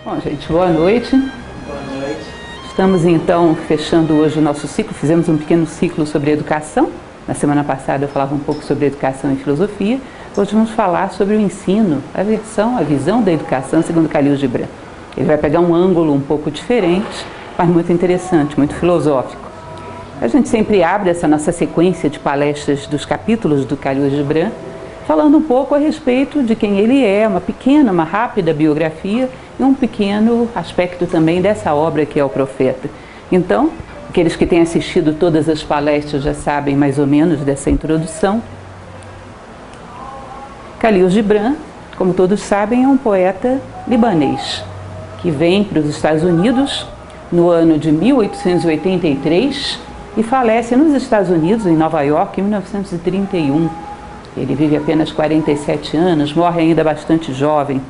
Bom, gente, boa noite. Boa noite. Estamos então fechando hoje o nosso ciclo. Fizemos um pequeno ciclo sobre educação. Na semana passada eu falava um pouco sobre educação e filosofia. Hoje vamos falar sobre o ensino, a visão da educação segundo Khalil Gibran. Ele vai pegar um ângulo um pouco diferente, mas muito interessante, muito filosófico. A gente sempre abre essa nossa sequência de palestras dos capítulos do Khalil Gibran, falando um pouco a respeito de quem ele é, uma rápida biografia e um pequeno aspecto também dessa obra que é o Profeta. Então, aqueles que têm assistido todas as palestras já sabem mais ou menos dessa introdução. Khalil Gibran, como todos sabem, é um poeta libanês que vem para os Estados Unidos no ano de 1883 e falece nos Estados Unidos, em Nova York, em 1931. Ele vive apenas 47 anos, morre ainda bastante jovem.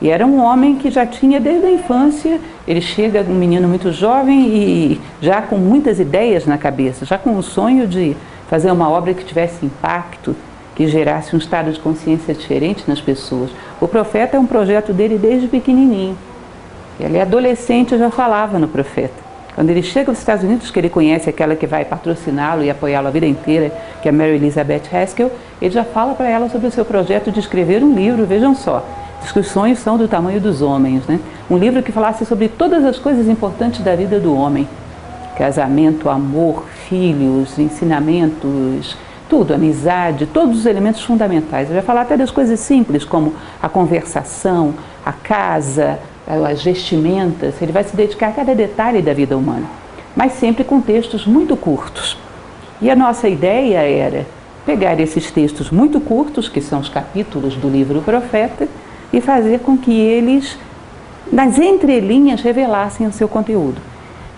E era um homem que já tinha desde a infância, ele chega um menino muito jovem e já com muitas ideias na cabeça, já com o sonho de fazer uma obra que tivesse impacto, que gerasse um estado de consciência diferente nas pessoas. O Profeta é um projeto dele desde pequenininho. Ele é adolescente, já falava no Profeta. Quando ele chega aos Estados Unidos, que ele conhece aquela que vai patrociná-lo e apoiá-lo a vida inteira, que é Mary Elizabeth Haskell, ele já fala para ela sobre o seu projeto de escrever um livro, vejam só, diz que os sonhos são do tamanho dos homens, né? Um livro que falasse sobre todas as coisas importantes da vida do homem. Casamento, amor, filhos, ensinamentos, tudo, amizade, todos os elementos fundamentais. Ele vai falar até das coisas simples, como a conversação, a casa, as vestimentas. Ele vai se dedicar a cada detalhe da vida humana, mas sempre com textos muito curtos. E a nossa ideia era pegar esses textos muito curtos, que são os capítulos do livro Profeta, e fazer com que eles, nas entrelinhas, revelassem o seu conteúdo.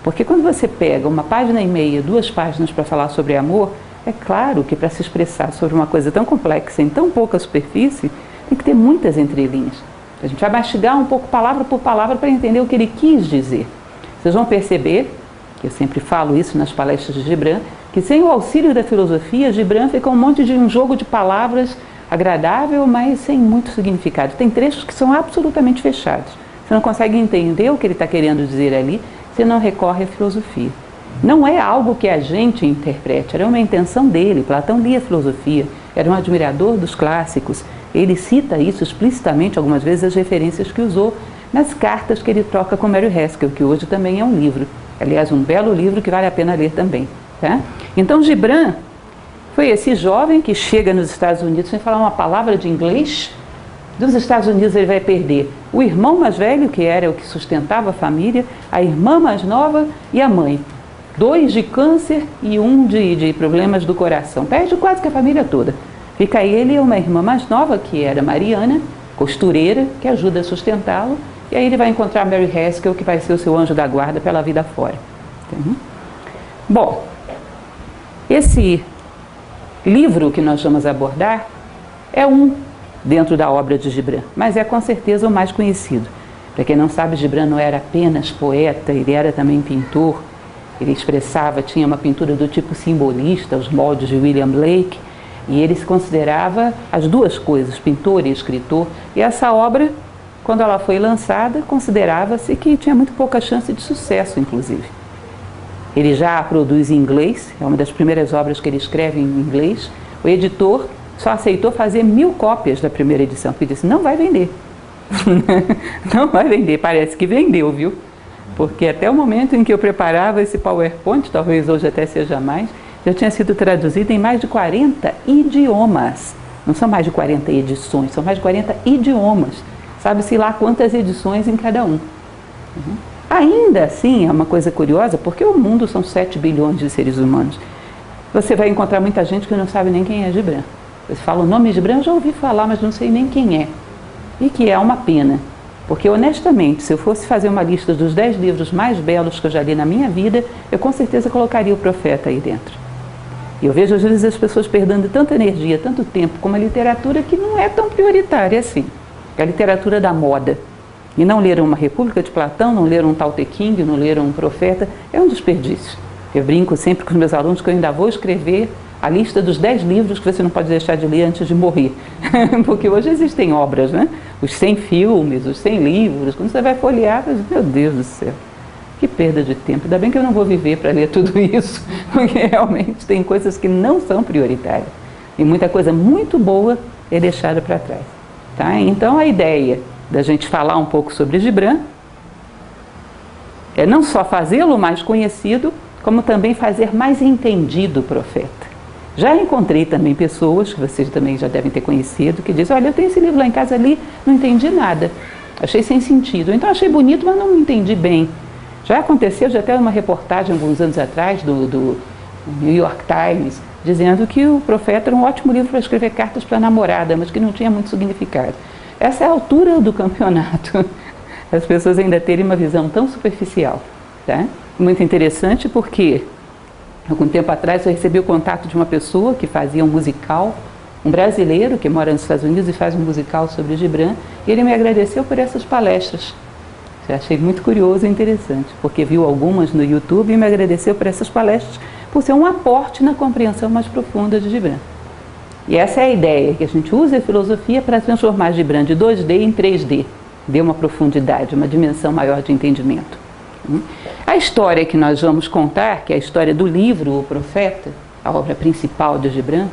Porque quando você pega uma página e meia, 2 páginas para falar sobre amor, é claro que para se expressar sobre uma coisa tão complexa em tão pouca superfície, tem que ter muitas entrelinhas. A gente vai mastigar um pouco palavra por palavra para entender o que ele quis dizer. Vocês vão perceber, que eu sempre falo isso nas palestras de Gibran, que sem o auxílio da filosofia, Gibran fica um monte de um jogo de palavras agradável, mas sem muito significado. Tem trechos que são absolutamente fechados. Você não consegue entender o que ele está querendo dizer ali, se não recorre à filosofia. Não é algo que a gente interprete, era uma intenção dele. Platão lia filosofia, era um admirador dos clássicos. Ele cita isso explicitamente algumas vezes, as referências que usou nas cartas que ele troca com Mary Haskell, que hoje também é um livro. Aliás, um belo livro que vale a pena ler também. Tá? Então, Gibran foi esse jovem que chega nos Estados Unidos sem falar uma palavra de inglês. Dos Estados Unidos ele vai perder o irmão mais velho, que era o que sustentava a família, a irmã mais nova e a mãe. 2 de câncer e 1 de problemas do coração. Perde quase que a família toda. Fica ele e uma irmã mais nova, que era Mariana, costureira, que ajuda a sustentá-lo. E aí ele vai encontrar Mary Haskell, que vai ser o seu anjo da guarda pela vida fora. Bom, esse livro que nós vamos abordar é um dentro da obra de Gibran, mas é com certeza o mais conhecido. Para quem não sabe, Gibran não era apenas poeta, ele era também pintor. Ele expressava, tinha uma pintura do tipo simbolista, os moldes de William Blake, e ele se considerava as duas coisas, pintor e escritor. E essa obra, quando ela foi lançada, considerava-se que tinha muito pouca chance de sucesso, inclusive. Ele já a produz em inglês, é uma das primeiras obras que ele escreve em inglês. O editor só aceitou fazer 1000 cópias da primeira edição, porque disse, não vai vender. Não vai vender, parece que vendeu, viu? Porque até o momento em que eu preparava esse PowerPoint, talvez hoje até seja mais, já tinha sido traduzido em mais de 40 idiomas. Não são mais de 40 edições, são mais de 40 idiomas. Sabe-se lá quantas edições em cada um. Ainda assim, é uma coisa curiosa, porque o mundo são 7 bilhões de seres humanos. Você vai encontrar muita gente que não sabe nem quem é Gibran. Você fala o nome Gibran, eu já ouvi falar, mas não sei nem quem é. E que é uma pena. Porque, honestamente, se eu fosse fazer uma lista dos 10 livros mais belos que eu já li na minha vida, eu com certeza colocaria o Profeta aí dentro. E eu vejo às vezes as pessoas perdendo tanta energia, tanto tempo com uma literatura que não é tão prioritária assim. É a literatura da moda. E não leram uma República de Platão, não leram um Tao Te Ching, não leram um Profeta, é um desperdício. Eu brinco sempre com os meus alunos que eu ainda vou escrever a lista dos 10 livros que você não pode deixar de ler antes de morrer. Porque hoje existem obras, né? Os 100 filmes, os 100 livros. Quando você vai folhear, você diz, meu Deus do céu, que perda de tempo. Ainda bem que eu não vou viver para ler tudo isso, porque realmente tem coisas que não são prioritárias. E muita coisa muito boa é deixada para trás. Tá? Então a ideia da gente falar um pouco sobre Gibran é não só fazê-lo mais conhecido, como também fazer mais entendido o profeta. Já encontrei também pessoas, que vocês também já devem ter conhecido, que dizem, olha, eu tenho esse livro lá em casa ali, não entendi nada, achei sem sentido, então achei bonito, mas não entendi bem. Já aconteceu, já até uma reportagem alguns anos atrás do New York Times, dizendo que o profeta era um ótimo livro para escrever cartas para a namorada, mas que não tinha muito significado. Essa é a altura do campeonato, as pessoas ainda terem uma visão tão superficial. Tá? Muito interessante porque, algum tempo atrás, eu recebi o contato de uma pessoa que fazia um musical, um brasileiro que mora nos Estados Unidos e faz um musical sobre Gibran, e ele me agradeceu por essas palestras. Eu achei muito curioso e interessante, porque viu algumas no YouTube e me agradeceu por essas palestras, por ser um aporte na compreensão mais profunda de Gibran. E essa é a ideia, que a gente usa a filosofia para transformar Gibran de 2D em 3D, dê uma profundidade, uma dimensão maior de entendimento. A história que nós vamos contar, que é a história do livro O Profeta, a obra principal de Gibran,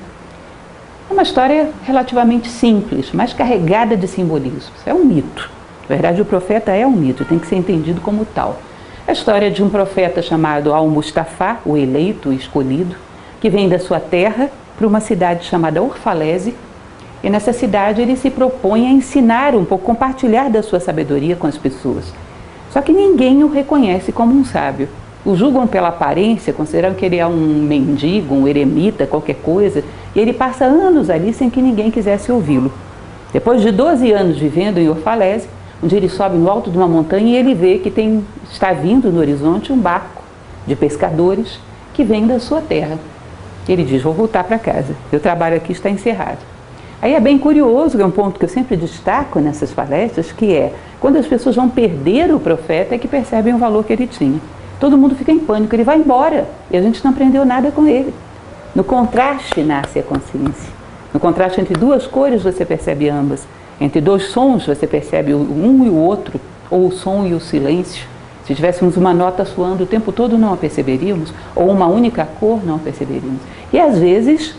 é uma história relativamente simples, mas carregada de simbolismos. É um mito. Na verdade, o profeta é um mito, tem que ser entendido como tal. É a história de um profeta chamado Al-Mustafá, o eleito, o escolhido, que vem da sua terra para uma cidade chamada Orfalese, e nessa cidade ele se propõe a ensinar um pouco, compartilhar da sua sabedoria com as pessoas. Só que ninguém o reconhece como um sábio. O julgam pela aparência, consideram que ele é um mendigo, um eremita, qualquer coisa, e ele passa anos ali sem que ninguém quisesse ouvi-lo. Depois de 12 anos vivendo em Orfalese, um dia ele sobe no alto de uma montanha e ele vê que está vindo no horizonte um barco de pescadores que vem da sua terra. Ele diz, vou voltar para casa, meu trabalho aqui está encerrado. Aí é bem curioso, que é um ponto que eu sempre destaco nessas palestras, que é, quando as pessoas vão perder o profeta, é que percebem o valor que ele tinha. Todo mundo fica em pânico, ele vai embora, e a gente não aprendeu nada com ele. No contraste nasce a consciência. No contraste entre duas cores você percebe ambas. Entre dois sons você percebe um e o outro, ou o som e o silêncio. Se tivéssemos uma nota soando o tempo todo não a perceberíamos, ou uma única cor não a perceberíamos. E às vezes,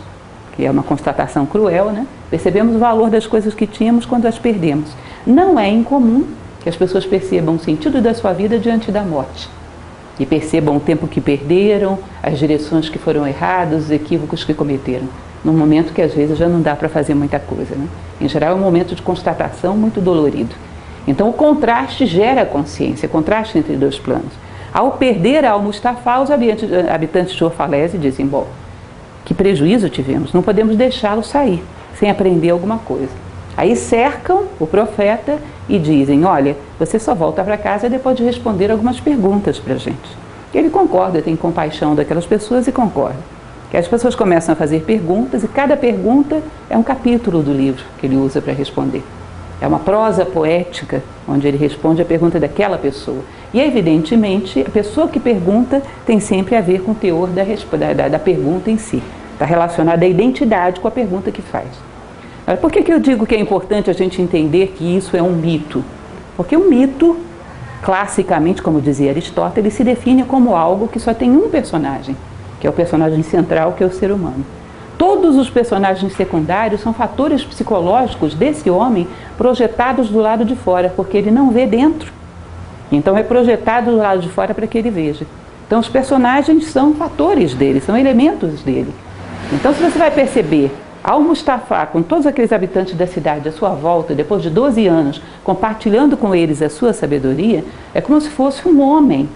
que é uma constatação cruel, né? Percebemos o valor das coisas que tínhamos quando as perdemos. Não é incomum que as pessoas percebam o sentido da sua vida diante da morte. E percebam o tempo que perderam, as direções que foram erradas, os equívocos que cometeram. Num momento que às vezes já não dá para fazer muita coisa, né? Em geral é um momento de constatação muito dolorido. Então o contraste gera consciência, contraste entre dois planos. Ao perder Al-Mustafá, os habitantes de Orfalese dizem, bom, que prejuízo tivemos, não podemos deixá-lo sair sem aprender alguma coisa. Aí cercam o profeta e dizem, olha, você só volta para casa depois de responder algumas perguntas para a gente. E ele concorda, tem compaixão daquelas pessoas e concorda. Que as pessoas começam a fazer perguntas e cada pergunta é um capítulo do livro que ele usa para responder. É uma prosa poética onde ele responde a pergunta daquela pessoa. E evidentemente a pessoa que pergunta tem sempre a ver com o teor da pergunta em si. Está relacionada à identidade com a pergunta que faz. Por que eu digo que é importante a gente entender que isso é um mito? Porque um mito, classicamente, como dizia Aristóteles, se define como algo que só tem um personagem, que é o personagem central, que é o ser humano. Todos os personagens secundários são fatores psicológicos desse homem projetados do lado de fora, porque ele não vê dentro. Então é projetado do lado de fora para que ele veja. Então os personagens são fatores dele, são elementos dele. Então se você vai perceber, Al-Mustafá, com todos aqueles habitantes da cidade à sua volta, depois de 12 anos, compartilhando com eles a sua sabedoria, é como se fosse um homem.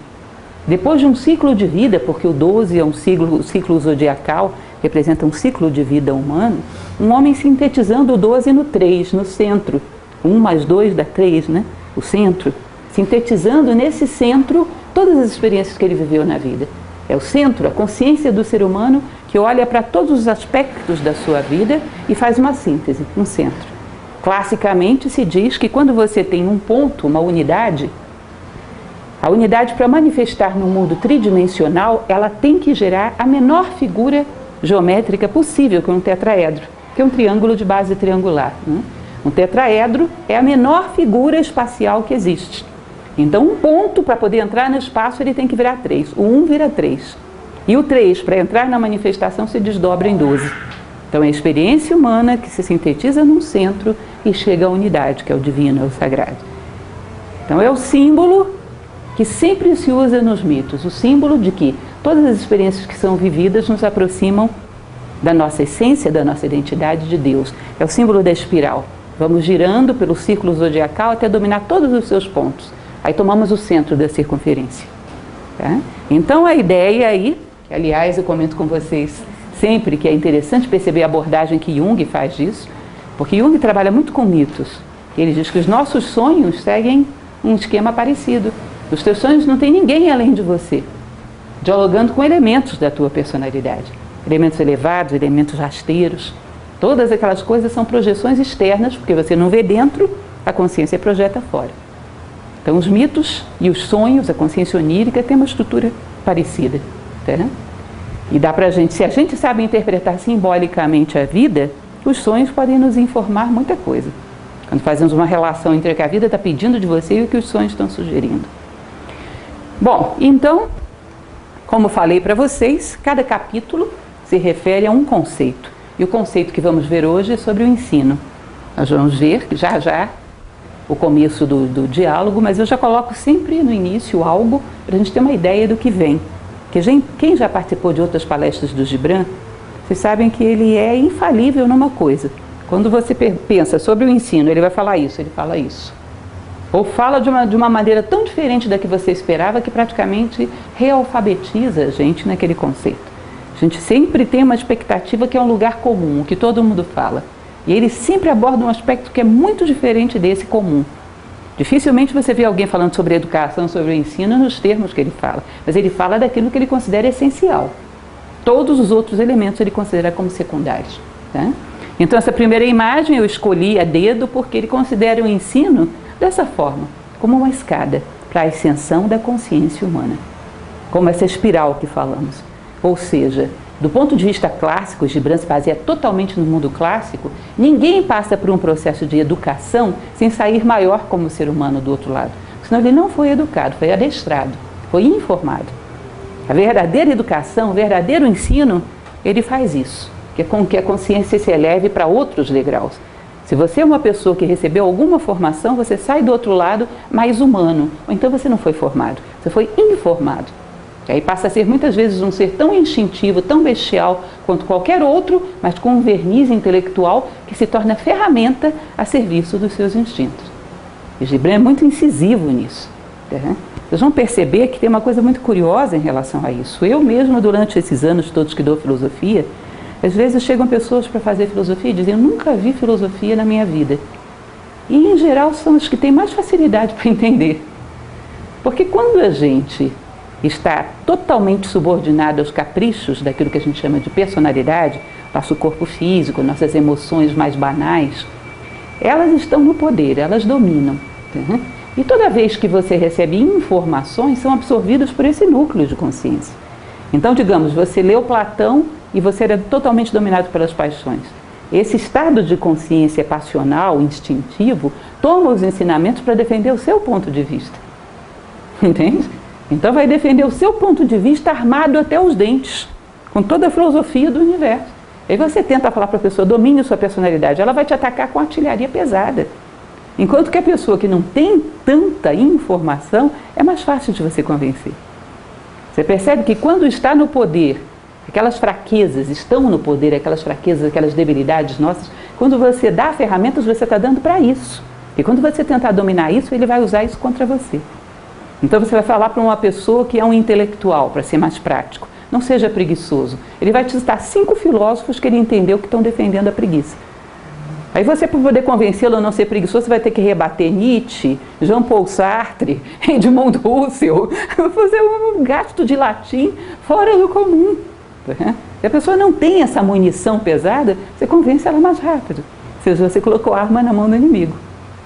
Depois de um ciclo de vida, porque o 12 é um ciclo zodiacal, representa um ciclo de vida humano, um homem sintetizando o 12 no 3, no centro. 1 mais 2 dá 3, né? O centro. Sintetizando nesse centro todas as experiências que ele viveu na vida. É o centro, a consciência do ser humano que olha para todos os aspectos da sua vida e faz uma síntese, um centro. Classicamente se diz que quando você tem um ponto, uma unidade, a unidade para manifestar no mundo tridimensional, ela tem que gerar a menor figura geométrica possível com um tetraedro, que é um triângulo de base triangular, né? Um tetraedro é a menor figura espacial que existe. Então, um ponto, para poder entrar no espaço, ele tem que virar 3. O 1 vira 3. E o 3, para entrar na manifestação, se desdobra em 12. Então, é a experiência humana que se sintetiza num centro e chega à unidade, que é o divino, é o sagrado. Então, é o símbolo que sempre se usa nos mitos, o símbolo de que todas as experiências que são vividas nos aproximam da nossa essência, da nossa identidade de Deus. É o símbolo da espiral. Vamos girando pelo círculo zodiacal até dominar todos os seus pontos. Aí tomamos o centro da circunferência. Tá? Então a ideia aí, que, aliás, eu comento com vocês sempre que é interessante perceber a abordagem que Jung faz disso, porque Jung trabalha muito com mitos. Ele diz que os nossos sonhos seguem um esquema parecido. Os teus sonhos não tem ninguém além de você, dialogando com elementos da tua personalidade. Elementos elevados, elementos rasteiros. Todas aquelas coisas são projeções externas, porque você não vê dentro, a consciência projeta fora. Então os mitos e os sonhos, a consciência onírica, tem uma estrutura parecida. Tá? E dá pra gente, se a gente sabe interpretar simbolicamente a vida, os sonhos podem nos informar muita coisa. Quando fazemos uma relação entre o que a vida está pedindo de você e o que os sonhos estão sugerindo. Bom, então, como falei para vocês, cada capítulo se refere a um conceito. E o conceito que vamos ver hoje é sobre o ensino. Nós vamos ver já já o começo do diálogo, mas eu já coloco sempre no início algo para a gente ter uma ideia do que vem. Porque quem já participou de outras palestras do Gibran, vocês sabem que ele é infalível numa coisa. Quando você pensa sobre o ensino, ele vai falar isso, ele fala isso. Ou fala de uma maneira tão diferente da que você esperava que praticamente realfabetiza a gente naquele conceito. A gente sempre tem uma expectativa que é um lugar comum, que todo mundo fala. E ele sempre aborda um aspecto que é muito diferente desse comum. Dificilmente você vê alguém falando sobre educação, sobre o ensino nos termos que ele fala. Mas ele fala daquilo que ele considera essencial. Todos os outros elementos ele considera como secundários. Tá? Então essa primeira imagem eu escolhi a dedo porque ele considera o ensino dessa forma, como uma escada para a ascensão da consciência humana. Como essa espiral que falamos. Ou seja, do ponto de vista clássico, Gibran se baseia totalmente no mundo clássico, ninguém passa por um processo de educação sem sair maior como ser humano do outro lado. Senão ele não foi educado, foi adestrado, foi informado. A verdadeira educação, o verdadeiro ensino, ele faz isso, que é com que a consciência se eleve para outros degraus. Se você é uma pessoa que recebeu alguma formação, você sai do outro lado mais humano, ou então você não foi formado, você foi informado. E aí passa a ser muitas vezes um ser tão instintivo, tão bestial quanto qualquer outro, mas com um verniz intelectual que se torna ferramenta a serviço dos seus instintos. E Gibran é muito incisivo nisso. Tá? Vocês vão perceber que tem uma coisa muito curiosa em relação a isso. Eu mesmo, durante esses anos todos que dou filosofia, às vezes chegam pessoas para fazer filosofia e dizem: eu nunca vi filosofia na minha vida. E em geral são os que têm mais facilidade para entender. Porque quando a gente está totalmente subordinado aos caprichos daquilo que a gente chama de personalidade, nosso corpo físico, nossas emoções mais banais, elas estão no poder, elas dominam. Tá? E toda vez que você recebe informações, são absorvidas por esse núcleo de consciência. Então, digamos, você leu Platão e você era totalmente dominado pelas paixões. Esse estado de consciência passional, instintivo, toma os ensinamentos para defender o seu ponto de vista. Entende? Então vai defender o seu ponto de vista armado até os dentes, com toda a filosofia do universo. Aí você tenta falar para a pessoa: domine sua personalidade, ela vai te atacar com artilharia pesada. Enquanto que a pessoa que não tem tanta informação, é mais fácil de você convencer. Você percebe que quando está no poder, aquelas fraquezas estão no poder, aquelas fraquezas, aquelas debilidades nossas, quando você dá ferramentas, você está dando para isso. E quando você tentar dominar isso, ele vai usar isso contra você. Então você vai falar para uma pessoa que é um intelectual, para ser mais prático: não seja preguiçoso. Ele vai te citar 5 filósofos que ele entendeu que estão defendendo a preguiça. Aí você, para poder convencê-lo a não ser preguiçoso, você vai ter que rebater Nietzsche, Jean-Paul Sartre, Edmund Husserl, fazer um gasto de latim fora do comum. Se a pessoa não tem essa munição pesada, você convence ela mais rápido. Ou seja, você colocou a arma na mão do inimigo.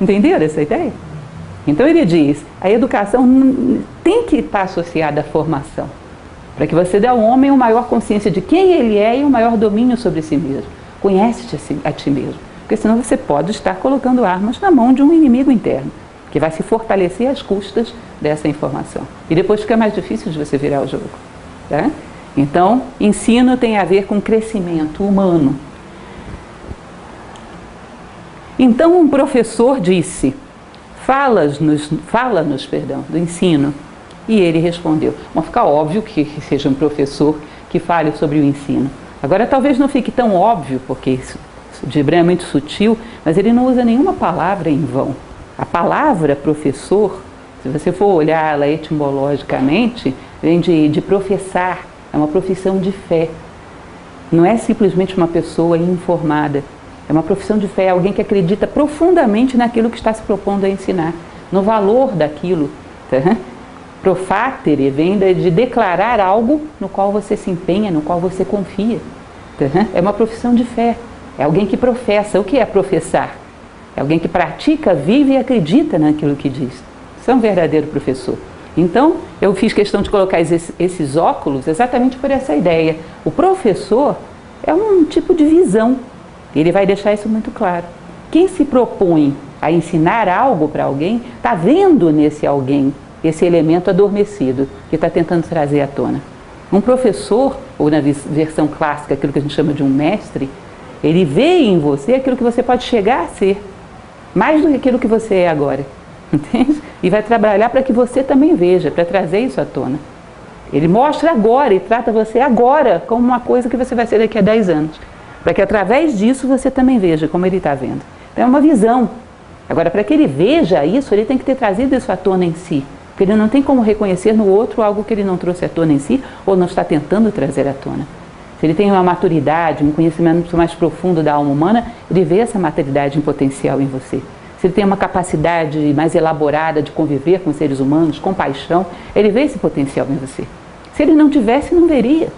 Entenderam essa ideia? Então ele diz: a educação tem que estar associada à formação, para que você dê ao homem uma maior consciência de quem ele é e um maior domínio sobre si mesmo. Conhece-te a ti mesmo, porque senão você pode estar colocando armas na mão de um inimigo interno, que vai se fortalecer às custas dessa informação. E depois fica mais difícil de você virar o jogo. Tá? Então, ensino tem a ver com crescimento humano. Então, um professor disse, fala-nos, do ensino. E ele respondeu. Bom, fica óbvio que seja um professor que fale sobre o ensino. Agora, talvez não fique tão óbvio, porque Gibran é muito sutil, mas ele não usa nenhuma palavra em vão. A palavra professor, se você for olhar ela etimologicamente, vem de professar, é uma profissão de fé. Não é simplesmente uma pessoa informada, é uma profissão de fé, é alguém que acredita profundamente naquilo que está se propondo a ensinar, no valor daquilo. Tá? Profatere vem de declarar algo no qual você se empenha, no qual você confia. Tá? É uma profissão de fé, é alguém que professa. O que é professar? É alguém que pratica, vive e acredita naquilo que diz. Isso é um verdadeiro professor. Então, eu fiz questão de colocar esses óculos exatamente por essa ideia. O professor é um tipo de visão. Ele vai deixar isso muito claro. Quem se propõe a ensinar algo para alguém, está vendo nesse alguém esse elemento adormecido que está tentando trazer à tona. Um professor, ou na versão clássica, aquilo que a gente chama de um mestre, ele vê em você aquilo que você pode chegar a ser, mais do que aquilo que você é agora, entende? E vai trabalhar para que você também veja, para trazer isso à tona. Ele mostra agora e trata você agora como uma coisa que você vai ser daqui a 10 anos, para que através disso você também veja como ele está vendo. Então é uma visão. Agora, para que ele veja isso, ele tem que ter trazido isso à tona em si, porque ele não tem como reconhecer no outro algo que ele não trouxe à tona em si ou não está tentando trazer à tona. Se ele tem uma maturidade, um conhecimento mais profundo da alma humana, ele vê essa maturidade em potencial em você. Se ele tem uma capacidade mais elaborada de conviver com seres humanos, compaixão, ele vê esse potencial em você. Se ele não tivesse, não veria.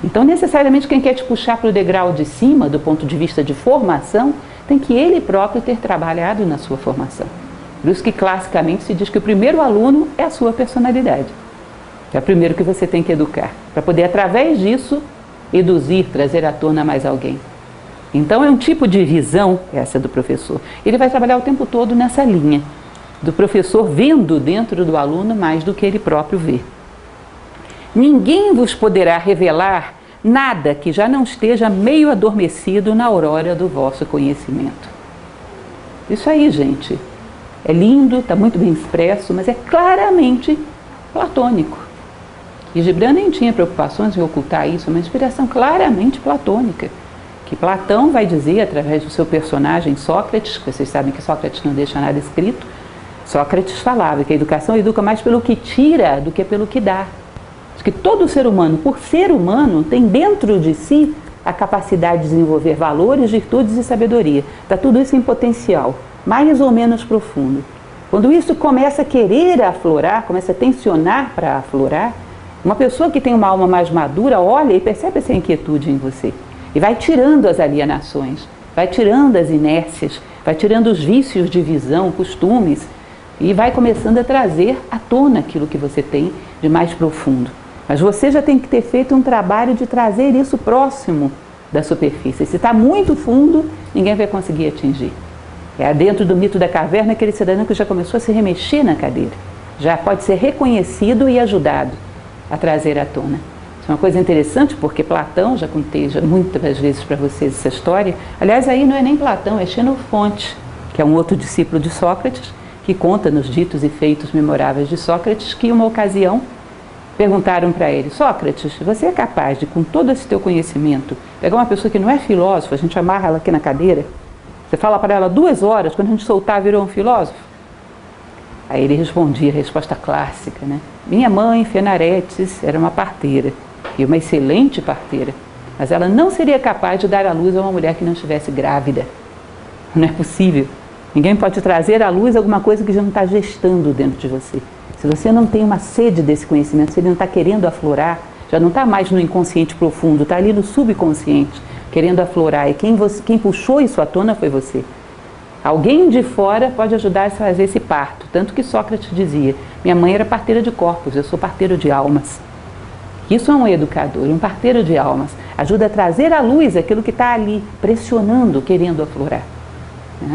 Então, necessariamente, quem quer te puxar para o degrau de cima, do ponto de vista de formação, tem que ele próprio ter trabalhado na sua formação. Por isso que, classicamente, se diz que o primeiro aluno é a sua personalidade. É o primeiro que você tem que educar, para poder, através disso, eduzir, trazer à tona mais alguém. Então, é um tipo de visão, essa do professor. Ele vai trabalhar o tempo todo nessa linha, do professor vendo dentro do aluno mais do que ele próprio vê. Ninguém vos poderá revelar nada que já não esteja meio adormecido na aurora do vosso conhecimento. Isso aí, gente, é lindo, está muito bem expresso, mas é claramente platônico. E Gibran nem tinha preocupações em ocultar isso, é uma inspiração claramente platônica, que Platão vai dizer através do seu personagem Sócrates, que vocês sabem que Sócrates não deixa nada escrito. Sócrates falava que a educação educa mais pelo que tira do que pelo que dá. Diz que todo ser humano, por ser humano, tem dentro de si a capacidade de desenvolver valores, virtudes e sabedoria. Está tudo isso em potencial, mais ou menos profundo. Quando isso começa a querer aflorar, começa a tensionar para aflorar, uma pessoa que tem uma alma mais madura olha e percebe essa inquietude em você. E vai tirando as alienações, vai tirando as inércias, vai tirando os vícios de visão, costumes, e vai começando a trazer à tona aquilo que você tem de mais profundo. Mas você já tem que ter feito um trabalho de trazer isso próximo da superfície. Se está muito fundo, ninguém vai conseguir atingir. É dentro do mito da caverna aquele cidadão que já começou a se remexer na cadeira. Já pode ser reconhecido e ajudado a trazer à tona. Isso é uma coisa interessante porque Platão, já contei muitas vezes para vocês essa história, aliás, aí não é nem Platão, é Xenofonte, que é um outro discípulo de Sócrates, que conta nos ditos e feitos memoráveis de Sócrates, que em uma ocasião perguntaram para ele: Sócrates, você é capaz de, com todo esse teu conhecimento, pegar uma pessoa que não é filósofo, a gente amarra ela aqui na cadeira, você fala para ela 2 horas, quando a gente soltar virou um filósofo? Aí ele respondia a resposta clássica, né? Minha mãe, Fenaretes, era uma parteira, e uma excelente parteira, mas ela não seria capaz de dar à luz a uma mulher que não estivesse grávida. Não é possível. Ninguém pode trazer à luz alguma coisa que já não está gestando dentro de você. Se você não tem uma sede desse conhecimento, se ele não está querendo aflorar, já não está mais no inconsciente profundo, está ali no subconsciente, querendo aflorar, e quem puxou isso à tona foi você. Alguém de fora pode ajudar a fazer esse parto, tanto que Sócrates dizia: minha mãe era parteira de corpos, eu sou parteiro de almas. Isso é um educador, um parteiro de almas. Ajuda a trazer à luz aquilo que está ali, pressionando, querendo aflorar.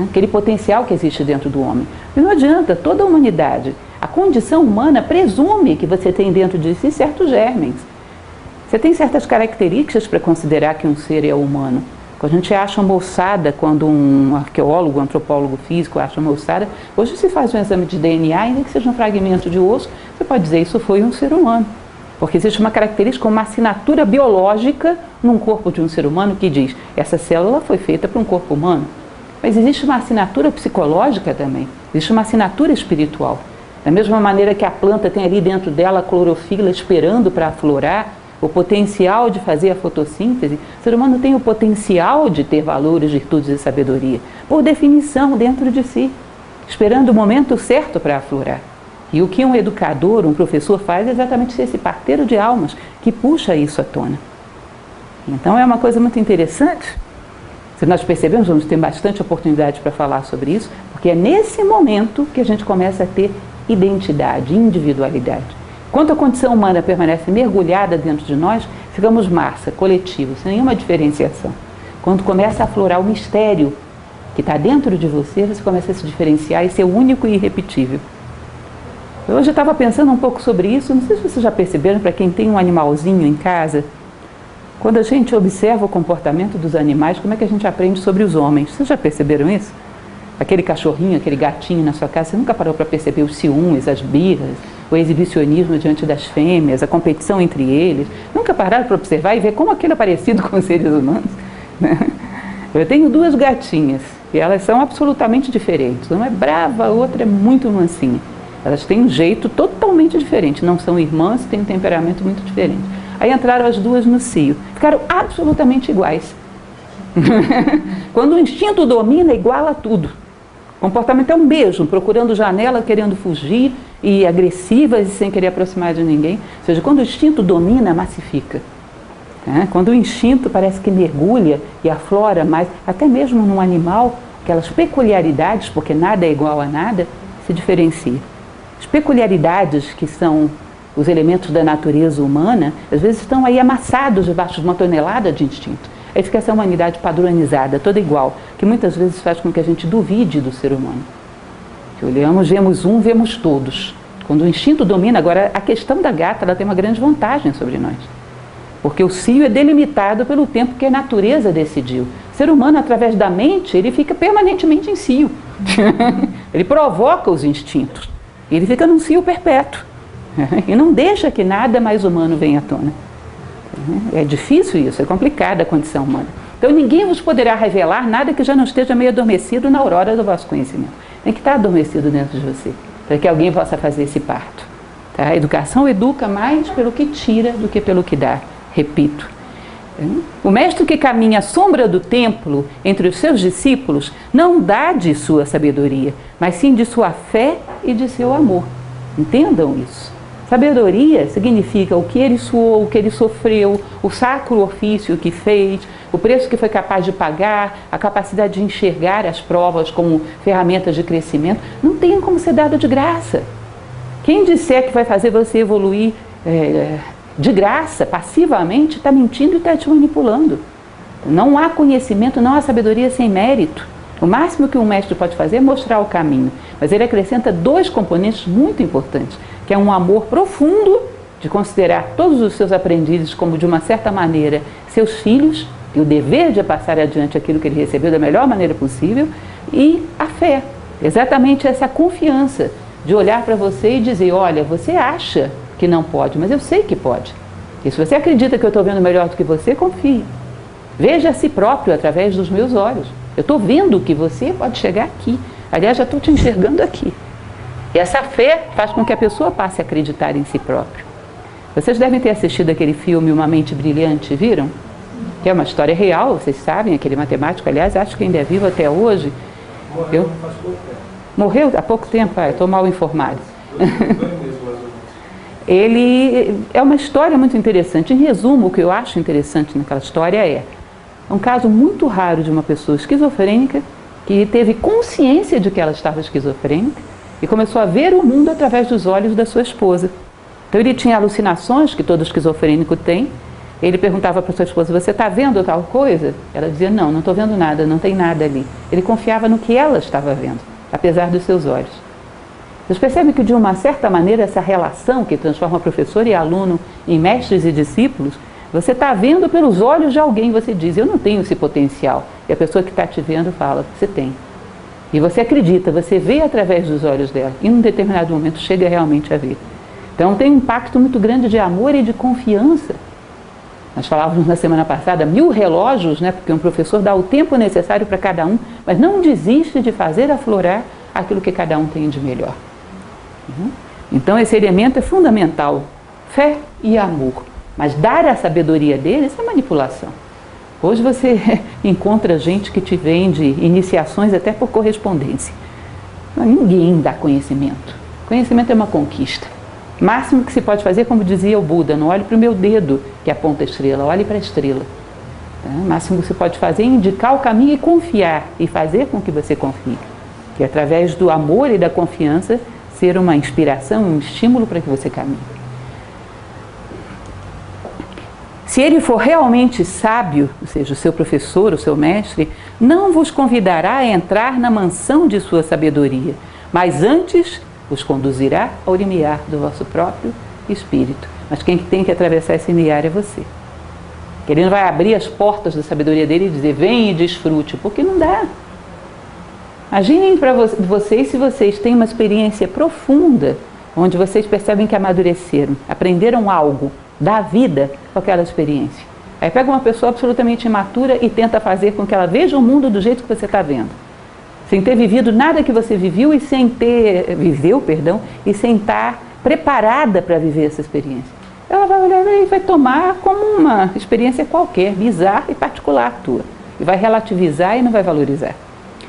Aquele potencial que existe dentro do homem. E não adianta, toda a humanidade, a condição humana presume que você tem dentro de si certos germens. Você tem certas características para considerar que um ser é humano. Quando a gente acha uma ossada, quando um arqueólogo, um antropólogo físico acha uma ossada, hoje se faz um exame de DNA, ainda que seja um fragmento de osso, você pode dizer isso foi um ser humano. Porque existe uma característica, uma assinatura biológica num corpo de um ser humano que diz, essa célula foi feita para um corpo humano. Mas existe uma assinatura psicológica também, existe uma assinatura espiritual. Da mesma maneira que a planta tem ali dentro dela a clorofila esperando para aflorar, o potencial de fazer a fotossíntese, o ser humano tem o potencial de ter valores, virtudes e sabedoria, por definição dentro de si, esperando o momento certo para aflorar. E o que um educador, um professor faz é exatamente ser esse parteiro de almas que puxa isso à tona. Então é uma coisa muito interessante. Se nós percebemos, vamos ter bastante oportunidade para falar sobre isso, porque é nesse momento que a gente começa a ter identidade, individualidade. Quando a condição humana permanece mergulhada dentro de nós, ficamos massa, coletivo, sem nenhuma diferenciação. Quando começa a aflorar o mistério que está dentro de você, você começa a se diferenciar e ser único e irrepetível. Hoje eu estava pensando um pouco sobre isso, não sei se vocês já perceberam, para quem tem um animalzinho em casa, quando a gente observa o comportamento dos animais, como é que a gente aprende sobre os homens? Vocês já perceberam isso? Aquele cachorrinho, aquele gatinho na sua casa, você nunca parou para perceber os ciúmes, as birras, o exibicionismo diante das fêmeas, a competição entre eles? Nunca pararam para observar e ver como aquilo é parecido com os seres humanos? Eu tenho duas gatinhas e elas são absolutamente diferentes. Uma é brava, a outra é muito mansinha. Elas têm um jeito totalmente diferente, não são irmãs, têm um temperamento muito diferente. Aí entraram as duas no cio, ficaram absolutamente iguais. Quando o instinto domina, iguala tudo. O comportamento é um beijo, procurando janela, querendo fugir, e agressivas e sem querer aproximar de ninguém. Ou seja, quando o instinto domina, massifica. Quando o instinto parece que mergulha e aflora mais, até mesmo num animal, aquelas peculiaridades, porque nada é igual a nada, se diferencia. As peculiaridades que são os elementos da natureza humana, às vezes estão aí amassados debaixo de uma tonelada de instinto. Aí fica essa humanidade padronizada, toda igual, que muitas vezes faz com que a gente duvide do ser humano. Que olhamos, vemos um, vemos todos. Quando o instinto domina, agora a questão da gata, ela tem uma grande vantagem sobre nós. Porque o cio é delimitado pelo tempo que a natureza decidiu. O ser humano, através da mente, ele fica permanentemente em cio. Ele provoca os instintos. Ele fica num cio perpétuo. E não deixa que nada mais humano venha à tona. É difícil isso, é complicada a condição humana. Então ninguém vos poderá revelar nada que já não esteja meio adormecido na aurora do vosso conhecimento. Tem que estar adormecido dentro de você, para que alguém possa fazer esse parto. Tá? A educação educa mais pelo que tira do que pelo que dá. Repito. O mestre que caminha à sombra do templo entre os seus discípulos não dá de sua sabedoria, mas sim de sua fé e de seu amor. Entendam isso. Sabedoria significa o que ele suou, o que ele sofreu, o sacro ofício que fez, o preço que foi capaz de pagar, a capacidade de enxergar as provas como ferramentas de crescimento. Não tem como ser dado de graça. Quem disser que vai fazer você evoluir de graça, passivamente, está mentindo e está te manipulando. Não há conhecimento, não há sabedoria sem mérito. O máximo que um mestre pode fazer é mostrar o caminho, mas ele acrescenta dois componentes muito importantes, que é um amor profundo de considerar todos os seus aprendizes como, de uma certa maneira, seus filhos, e o dever de passar adiante aquilo que ele recebeu da melhor maneira possível, e a fé, exatamente essa confiança de olhar para você e dizer, olha, você acha que não pode, mas eu sei que pode. E se você acredita que eu estou vendo melhor do que você, confie. Veja a si próprio através dos meus olhos. Eu estou vendo que você pode chegar aqui. Aliás, já estou te enxergando aqui. E essa fé faz com que a pessoa passe a acreditar em si próprio. Vocês devem ter assistido aquele filme Uma Mente Brilhante, viram? Que é uma história real, vocês sabem, aquele matemático, aliás, acho que ainda é vivo até hoje. Morreu faz pouco tempo. Morreu há pouco tempo, estou mal informado. Ele é uma história muito interessante. Em resumo, o que eu acho interessante naquela história é um caso muito raro de uma pessoa esquizofrênica que teve consciência de que ela estava esquizofrênica e começou a ver o mundo através dos olhos da sua esposa. Então ele tinha alucinações, que todo esquizofrênico tem. Ele perguntava para sua esposa, você está vendo tal coisa? Ela dizia, não, não estou vendo nada, não tem nada ali. Ele confiava no que ela estava vendo, apesar dos seus olhos. Vocês percebem que, de uma certa maneira, essa relação que transforma professor e aluno em mestres e discípulos, você está vendo pelos olhos de alguém, você diz, eu não tenho esse potencial. E a pessoa que está te vendo fala, você tem. E você acredita, você vê através dos olhos dela. E num determinado momento chega realmente a ver. Então tem um impacto muito grande de amor e de confiança. Nós falávamos na semana passada, 1000 relógios, né? Porque um professor dá o tempo necessário para cada um, mas não desiste de fazer aflorar aquilo que cada um tem de melhor. Então esse elemento é fundamental, fé e amor. Mas dar a sabedoria deles é manipulação. Hoje você encontra gente que te vende iniciações até por correspondência. Ninguém dá conhecimento. Conhecimento é uma conquista. O máximo que se pode fazer, como dizia o Buda, não olhe para o meu dedo que aponta a estrela, olhe para a estrela. O máximo que se pode fazer é indicar o caminho e confiar, e fazer com que você confie. Que através do amor e da confiança, ser uma inspiração, um estímulo para que você caminhe. Se ele for realmente sábio, ou seja, o seu professor, o seu mestre, não vos convidará a entrar na mansão de sua sabedoria, mas antes vos conduzirá ao limiar do vosso próprio espírito. Mas quem tem que atravessar esse limiar é você. Ele não vai abrir as portas da sabedoria dele e dizer, vem e desfrute, porque não dá. Imaginem para vocês se vocês têm uma experiência profunda, onde vocês percebem que amadureceram, aprenderam algo da vida com aquela experiência. Aí pega uma pessoa absolutamente imatura e tenta fazer com que ela veja o mundo do jeito que você está vendo. Sem ter vivido nada que você viveu e sem estar preparada para viver essa experiência. Ela vai olhar e vai tomar como uma experiência qualquer, bizarra e particular tua. E vai relativizar e não vai valorizar.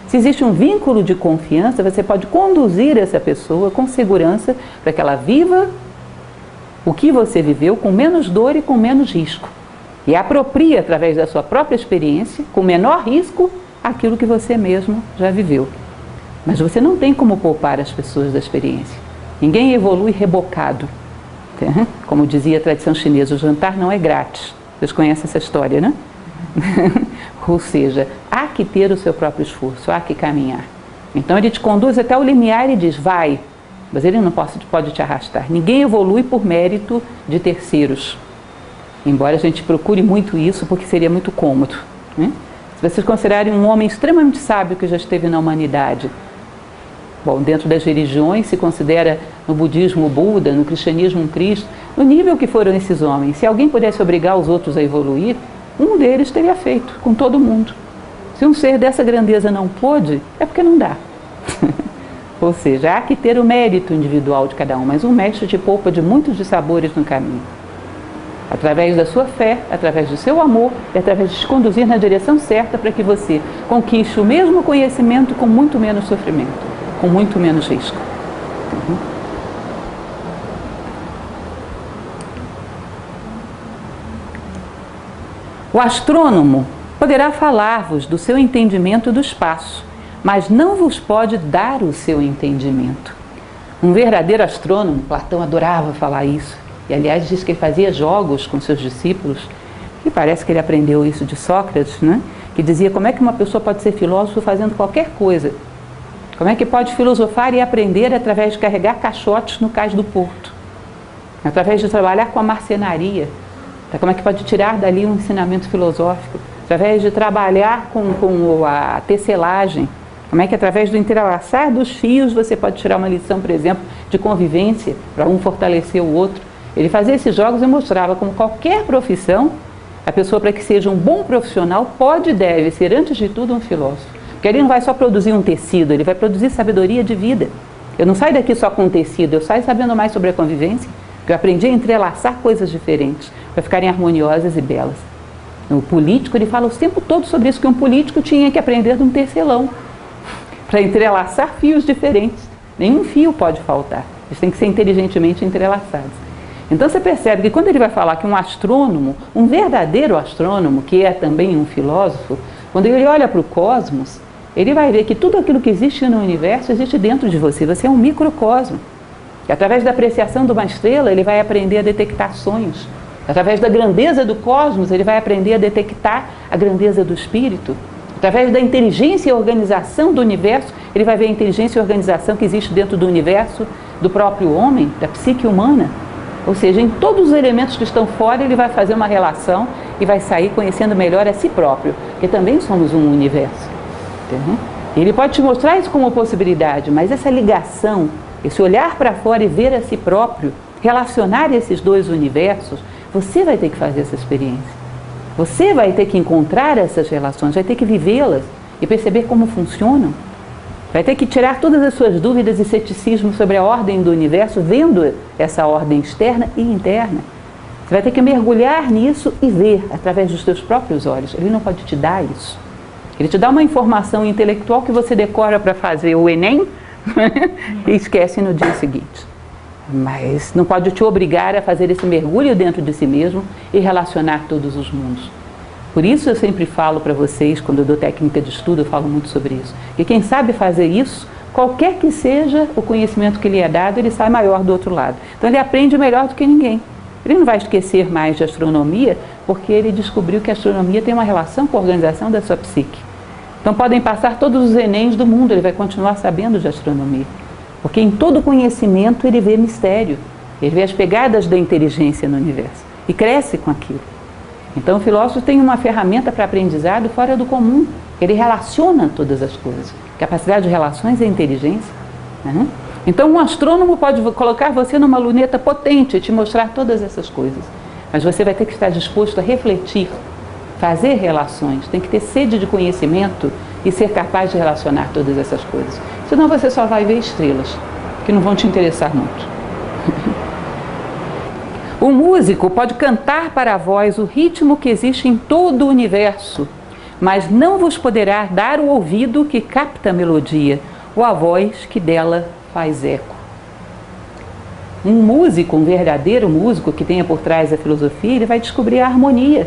Se existe um vínculo de confiança, você pode conduzir essa pessoa com segurança para que ela viva o que você viveu com menos dor e com menos risco. E apropria através da sua própria experiência, com menor risco, aquilo que você mesmo já viveu. Mas você não tem como poupar as pessoas da experiência. Ninguém evolui rebocado. Como dizia a tradição chinesa, o jantar não é grátis. Vocês conhecem essa história, né? Ou seja, há que ter o seu próprio esforço, há que caminhar. Então ele te conduz até o limiar e diz, vai, mas ele não pode te arrastar. Ninguém evolui por mérito de terceiros. Embora a gente procure muito isso, porque seria muito cômodo, né? Se vocês considerarem um homem extremamente sábio que já esteve na humanidade, bom, dentro das religiões se considera no budismo o Buda, no cristianismo um Cristo, no nível que foram esses homens, se alguém pudesse obrigar os outros a evoluir, um deles teria feito, com todo mundo. Se um ser dessa grandeza não pôde, é porque não dá. Ou seja, há que ter o mérito individual de cada um, mas um mestre te poupa de muitos dissabores no caminho. Através da sua fé, através do seu amor e através de te conduzir na direção certa para que você conquiste o mesmo conhecimento com muito menos sofrimento, com muito menos risco. O astrônomo poderá falar-vos do seu entendimento do espaço, mas não vos pode dar o seu entendimento. Um verdadeiro astrônomo, Platão adorava falar isso, e aliás diz que ele fazia jogos com seus discípulos, e parece que ele aprendeu isso de Sócrates, né? Que dizia como é que uma pessoa pode ser filósofo fazendo qualquer coisa. Como é que pode filosofar e aprender através de carregar caixotes no cais do porto? Através de trabalhar com a marcenaria. Como é que pode tirar dali um ensinamento filosófico? Através de trabalhar com a tecelagem. Como é que através do entrelaçar dos fios você pode tirar uma lição, por exemplo, de convivência, para um fortalecer o outro? Ele fazia esses jogos e mostrava como qualquer profissão, a pessoa, para que seja um bom profissional, pode e deve ser, antes de tudo, um filósofo. Porque ele não vai só produzir um tecido, ele vai produzir sabedoria de vida. Eu não saio daqui só com um tecido, eu saio sabendo mais sobre a convivência, porque eu aprendi a entrelaçar coisas diferentes, para ficarem harmoniosas e belas. O político, ele fala o tempo todo sobre isso, que um político tinha que aprender de um tecelão, para entrelaçar fios diferentes. Nenhum fio pode faltar, eles têm que ser inteligentemente entrelaçados. Então você percebe que quando ele vai falar que um astrônomo, um verdadeiro astrônomo, que é também um filósofo, quando ele olha para o cosmos, ele vai ver que tudo aquilo que existe no universo existe dentro de você. Você é um microcosmo. E através da apreciação de uma estrela, ele vai aprender a detectar sonhos. Através da grandeza do cosmos, ele vai aprender a detectar a grandeza do espírito. Através da inteligência e organização do universo, ele vai ver a inteligência e organização que existe dentro do universo, do próprio homem, da psique humana. Ou seja, em todos os elementos que estão fora, ele vai fazer uma relação e vai sair conhecendo melhor a si próprio, porque também somos um universo. Entendeu? Ele pode te mostrar isso como possibilidade, mas essa ligação, esse olhar para fora e ver a si próprio, relacionar esses dois universos, você vai ter que fazer essa experiência. Você vai ter que encontrar essas relações, vai ter que vivê-las e perceber como funcionam. Vai ter que tirar todas as suas dúvidas e ceticismo sobre a ordem do universo, vendo essa ordem externa e interna. Você vai ter que mergulhar nisso e ver através dos seus próprios olhos. Ele não pode te dar isso. Ele te dá uma informação intelectual que você decora para fazer o Enem e esquece no dia seguinte. Mas não pode te obrigar a fazer esse mergulho dentro de si mesmo e relacionar todos os mundos. Por isso eu sempre falo para vocês, quando eu dou técnica de estudo, eu falo muito sobre isso. E quem sabe fazer isso, qualquer que seja o conhecimento que lhe é dado, ele sai maior do outro lado. Então ele aprende melhor do que ninguém. Ele não vai esquecer mais de astronomia, porque ele descobriu que a astronomia tem uma relação com a organização da sua psique. Então podem passar todos os Enems do mundo, ele vai continuar sabendo de astronomia. Porque em todo conhecimento ele vê mistério, ele vê as pegadas da inteligência no universo e cresce com aquilo. Então o filósofo tem uma ferramenta para aprendizado fora do comum, ele relaciona todas as coisas. Capacidade de relações é inteligência. Né? Então um astrônomo pode colocar você numa luneta potente e te mostrar todas essas coisas, mas você vai ter que estar disposto a refletir, fazer relações, tem que ter sede de conhecimento e ser capaz de relacionar todas essas coisas. Senão você só vai ver estrelas, que não vão te interessar muito. O músico pode cantar para a voz o ritmo que existe em todo o universo, mas não vos poderá dar o ouvido que capta a melodia, ou a voz que dela faz eco. Um músico, um verdadeiro músico que tenha por trás a filosofia, ele vai descobrir a harmonia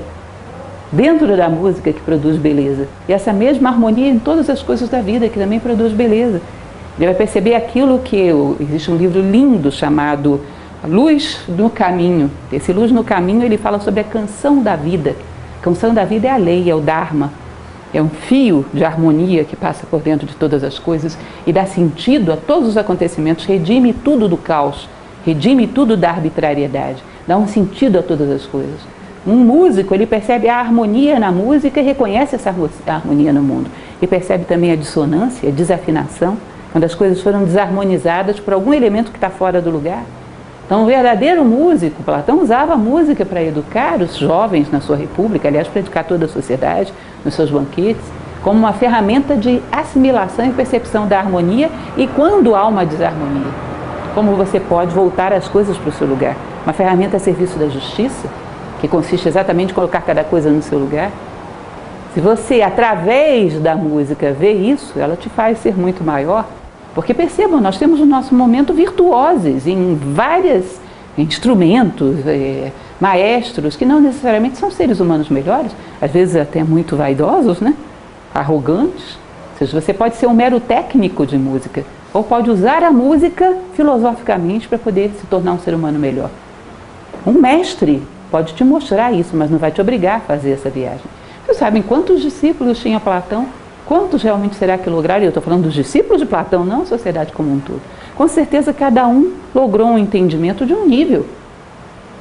dentro da música que produz beleza. E essa mesma harmonia em todas as coisas da vida que também produz beleza. Ele vai perceber aquilo que... Existe um livro lindo chamado Luz no Caminho. Esse Luz no Caminho, ele fala sobre a canção da vida. A canção da vida é a lei, é o Dharma. É um fio de harmonia que passa por dentro de todas as coisas e dá sentido a todos os acontecimentos, redime tudo do caos, redime tudo da arbitrariedade, dá um sentido a todas as coisas. Um músico, ele percebe a harmonia na música e reconhece essa harmonia no mundo. E percebe também a dissonância, a desafinação, quando as coisas foram desarmonizadas por algum elemento que está fora do lugar. Então, o verdadeiro músico, Platão usava a música para educar os jovens na sua república, aliás, para educar toda a sociedade, nos seus banquetes, como uma ferramenta de assimilação e percepção da harmonia e quando há uma desarmonia. Como você pode voltar as coisas para o seu lugar. Uma ferramenta a serviço da justiça, que consiste exatamente em colocar cada coisa no seu lugar. Se você, através da música, vê isso, ela te faz ser muito maior. Porque percebam, nós temos no nosso momento virtuosos em vários instrumentos, maestros, que não necessariamente são seres humanos melhores, às vezes até muito vaidosos, né? Arrogantes. Ou seja, você pode ser um mero técnico de música, ou pode usar a música filosoficamente para poder se tornar um ser humano melhor. Um mestre pode te mostrar isso, mas não vai te obrigar a fazer essa viagem. Vocês sabem quantos discípulos tinha Platão? Quantos realmente será que lograram? Eu estou falando dos discípulos de Platão, não a sociedade como um todo. Com certeza cada um logrou um entendimento de um nível,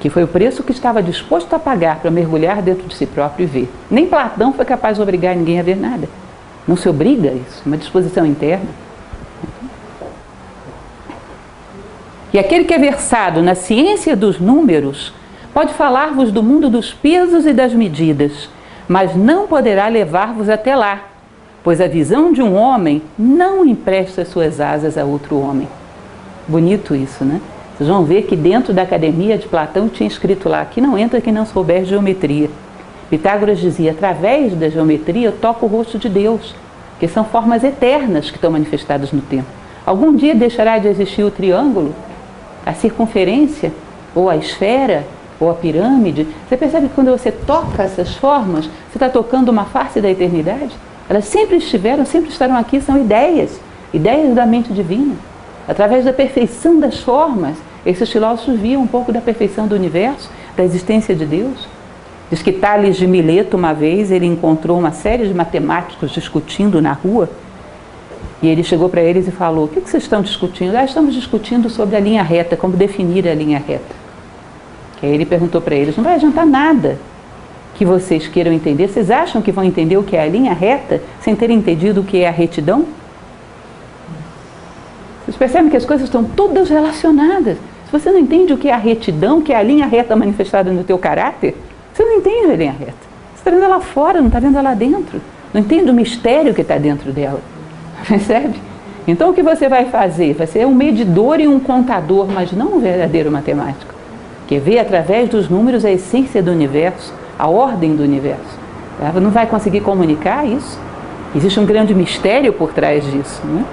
que foi o preço que estava disposto a pagar para mergulhar dentro de si próprio e ver. Nem Platão foi capaz de obrigar ninguém a ver nada. Não se obriga a isso, é uma disposição interna. E aquele que é versado na ciência dos números pode falar-vos do mundo dos pesos e das medidas, mas não poderá levar-vos até lá, pois a visão de um homem não empresta suas asas a outro homem. Bonito isso, né? Vocês vão ver que dentro da academia de Platão tinha escrito lá, que não entra quem não souber geometria. Pitágoras dizia, através da geometria eu toco o rosto de Deus, que são formas eternas que estão manifestadas no tempo. Algum dia deixará de existir o triângulo, a circunferência, ou a esfera, ou a pirâmide. Você percebe que quando você toca essas formas, você está tocando uma face da eternidade? Elas sempre estiveram, sempre estarão aqui, são ideias, ideias da mente divina. Através da perfeição das formas, esses filósofos viam um pouco da perfeição do universo, da existência de Deus. Diz que Tales de Mileto, uma vez, ele encontrou uma série de matemáticos discutindo na rua, e ele chegou para eles e falou: o que vocês estão discutindo? Estamos discutindo sobre a linha reta, como definir a linha reta. E aí ele perguntou para eles: não vai adiantar nada que vocês queiram entender. Vocês acham que vão entender o que é a linha reta sem terem entendido o que é a retidão? Vocês percebem que as coisas estão todas relacionadas. Se você não entende o que é a retidão, que é a linha reta manifestada no teu caráter, você não entende a linha reta. Você está vendo ela fora, não está vendo ela dentro. Não entende o mistério que está dentro dela. Percebe? Então o que você vai fazer? Vai ser um medidor e um contador, mas não um verdadeiro matemático. Que vê através dos números a essência do universo, a ordem do universo. Ela não vai conseguir comunicar isso. Existe um grande mistério por trás disso, né?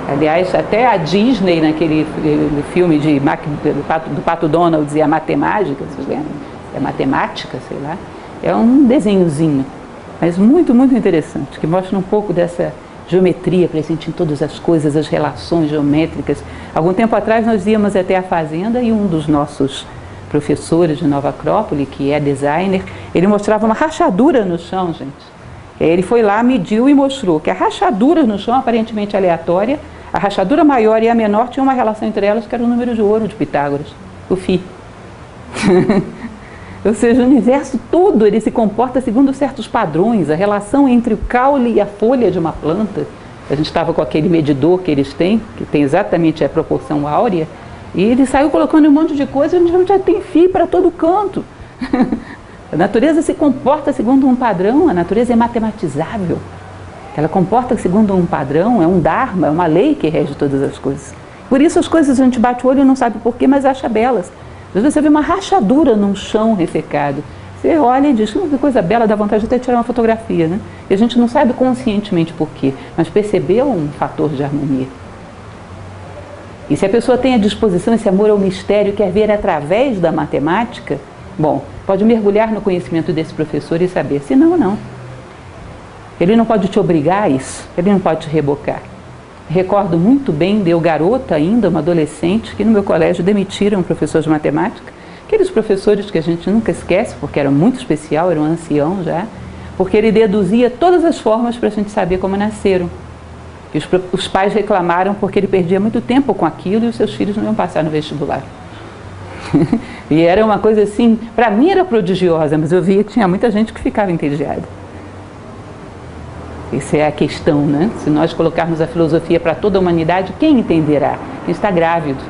Aliás, até a Disney, naquele filme do Pato Donald, dizia matemática, vocês lembram? É matemática, sei lá. É um desenhozinho, mas muito, muito interessante, que mostra um pouco dessa geometria presente em todas as coisas, as relações geométricas. Algum tempo atrás nós íamos até a fazenda e um dos nossos professores de Nova Acrópole, que é designer, ele mostrava uma rachadura no chão, gente. Ele foi lá, mediu e mostrou que a rachadura no chão, aparentemente aleatória, a rachadura maior e a menor tinha uma relação entre elas que era o número de ouro de Pitágoras, o Φ. Ou seja, o universo todo ele se comporta segundo certos padrões. A relação entre o caule e a folha de uma planta, a gente estava com aquele medidor que eles têm, que tem exatamente a proporção áurea, e ele saiu colocando um monte de coisa, e a gente já tem Φ para todo canto. A natureza se comporta segundo um padrão, a natureza é matematizável. Ela comporta segundo um padrão, é um dharma, é uma lei que rege todas as coisas. Por isso as coisas a gente bate o olho e não sabe porquê, mas acha belas. Às vezes você vê uma rachadura num chão ressecado. Você olha e diz: que coisa bela, dá vontade de até tirar uma fotografia, né? E a gente não sabe conscientemente porquê, mas percebeu um fator de harmonia. E se a pessoa tem a disposição, esse amor ao mistério, quer ver através da matemática, bom, pode mergulhar no conhecimento desse professor e saber. Se não, não. Ele não pode te obrigar a isso, ele não pode te rebocar. Recordo muito bem, eu garota ainda, uma adolescente, que no meu colégio demitiram um professor de matemática, aqueles professores que a gente nunca esquece, porque era muito especial, era um ancião já, porque ele deduzia todas as formas para a gente saber como nasceram. E os pais reclamaram porque ele perdia muito tempo com aquilo e os seus filhos não iam passar no vestibular. E era uma coisa assim, para mim era prodigiosa, mas eu via que tinha muita gente que ficava entediada. Essa é a questão, né? Se nós colocarmos a filosofia para toda a humanidade, quem entenderá? Quem está grávido,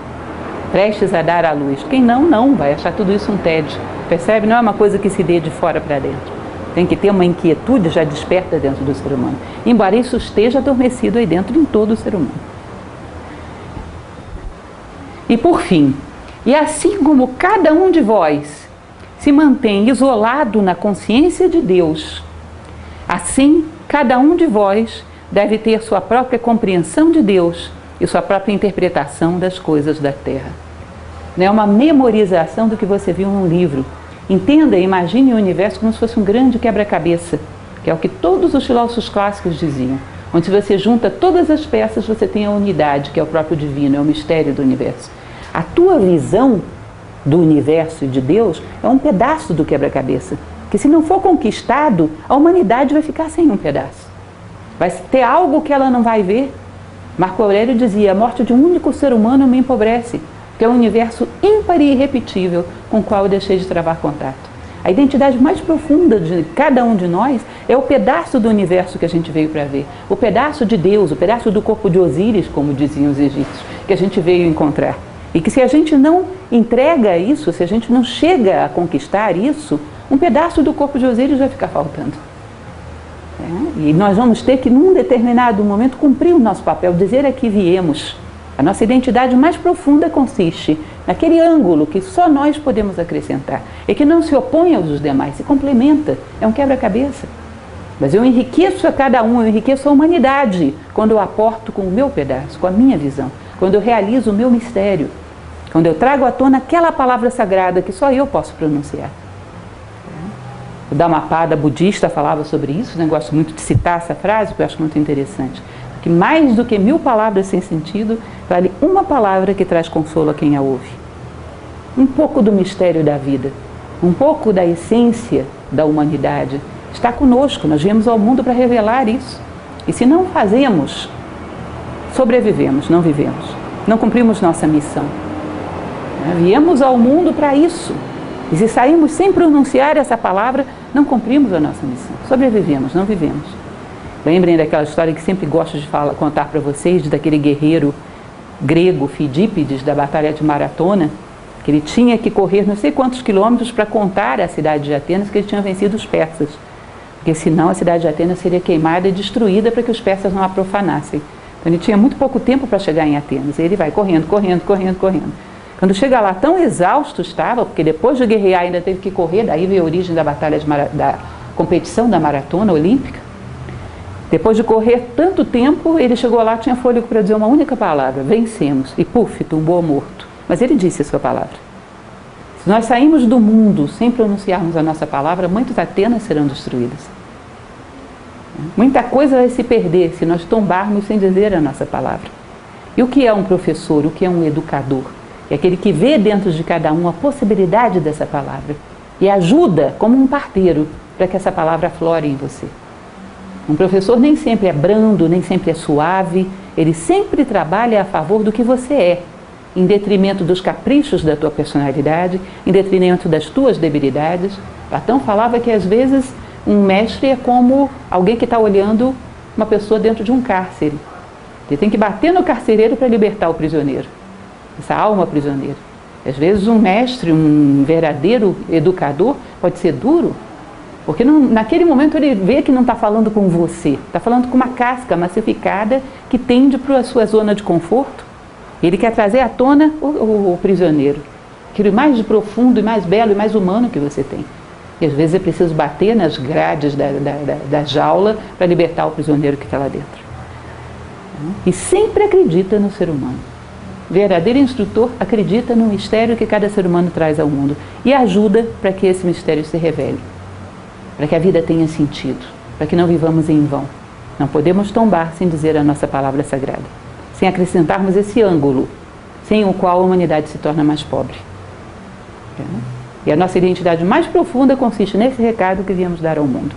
prestes a dar à luz. Quem não, não, vai achar tudo isso um tédio. Percebe? Não é uma coisa que se dê de fora para dentro. Tem que ter uma inquietude já desperta dentro do ser humano. Embora isso esteja adormecido aí dentro em todo o ser humano. E por fim, e assim como cada um de vós se mantém isolado na consciência de Deus, assim cada um de vós deve ter sua própria compreensão de Deus e sua própria interpretação das coisas da Terra. Não é uma memorização do que você viu num livro. Entenda e imagine o universo como se fosse um grande quebra-cabeça, que é o que todos os filósofos clássicos diziam. Onde se você junta todas as peças, você tem a unidade, que é o próprio divino, é o mistério do universo. A tua visão do universo e de Deus é um pedaço do quebra-cabeça, que se não for conquistado, a humanidade vai ficar sem um pedaço. Vai ter algo que ela não vai ver. Marco Aurélio dizia: a morte de um único ser humano me empobrece, que é um universo ímpar e irrepetível com o qual eu deixei de travar contato. A identidade mais profunda de cada um de nós é o pedaço do universo que a gente veio para ver, o pedaço de Deus, o pedaço do corpo de Osíris, como diziam os egípcios, que a gente veio encontrar. E que se a gente não entrega isso, se a gente não chega a conquistar isso, um pedaço do corpo de Osíris vai ficar faltando. E nós vamos ter que, num determinado momento, cumprir o nosso papel, dizer a que viemos. A nossa identidade mais profunda consiste naquele ângulo que só nós podemos acrescentar e que não se opõe aos demais, se complementa, é um quebra-cabeça. Mas eu enriqueço a cada um, eu enriqueço a humanidade quando eu aporto com o meu pedaço, com a minha visão, quando eu realizo o meu mistério, quando eu trago à tona aquela palavra sagrada que só eu posso pronunciar. O Dhammapada budista falava sobre isso, né? Gosto muito de citar essa frase, porque eu acho muito interessante. que mais do que 1000 palavras sem sentido, vale uma palavra que traz consolo a quem a ouve. Um pouco do mistério da vida, um pouco da essência da humanidade está conosco. Nós viemos ao mundo para revelar isso. E se não fazemos, sobrevivemos, não vivemos. Não cumprimos nossa missão. Viemos ao mundo para isso. E se saímos sem pronunciar essa palavra, não cumprimos a nossa missão. Sobrevivemos, não vivemos. Lembrem daquela história que sempre gosto de contar para vocês, daquele guerreiro grego, Fidípides, da Batalha de Maratona, que ele tinha que correr não sei quantos quilômetros para contar à cidade de Atenas que ele tinha vencido os persas. Porque senão a cidade de Atenas seria queimada e destruída para que os persas não a profanassem. Então ele tinha muito pouco tempo para chegar em Atenas. E ele vai correndo. Quando chega lá, tão exausto estava, porque depois de guerrear ainda teve que correr, daí veio a origem da batalha da competição da maratona olímpica. Depois de correr tanto tempo, ele chegou lá, tinha fôlego para dizer uma única palavra: vencemos. E puf, tumbou morto. Mas ele disse a sua palavra. Se nós saímos do mundo sem pronunciarmos a nossa palavra, muitas Atenas serão destruídas. Muita coisa vai se perder se nós tombarmos sem dizer a nossa palavra. E o que é um professor? O que é um educador? É aquele que vê dentro de cada um a possibilidade dessa palavra e ajuda como um parteiro para que essa palavra aflore em você. Um professor nem sempre é brando, nem sempre é suave, ele sempre trabalha a favor do que você é, em detrimento dos caprichos da tua personalidade, em detrimento das tuas debilidades. Platão falava que às vezes um mestre é como alguém que está olhando uma pessoa dentro de um cárcere. Ele tem que bater no carcereiro para libertar o prisioneiro, essa alma prisioneira. Às vezes um mestre, um verdadeiro educador pode ser duro, porque naquele momento ele vê que não está falando com você, está falando com uma casca massificada que tende para a sua zona de conforto. Ele quer trazer à tona o prisioneiro, aquilo mais de profundo e mais belo e mais humano que você tem. E às vezes é preciso bater nas grades da jaula para libertar o prisioneiro que está lá dentro. E sempre acredita no ser humano. O verdadeiro instrutor acredita no mistério que cada ser humano traz ao mundo e ajuda para que esse mistério se revele, para que a vida tenha sentido, para que não vivamos em vão. Não podemos tombar sem dizer a nossa palavra sagrada, sem acrescentarmos esse ângulo, sem o qual a humanidade se torna mais pobre. E a nossa identidade mais profunda consiste nesse recado que viemos dar ao mundo.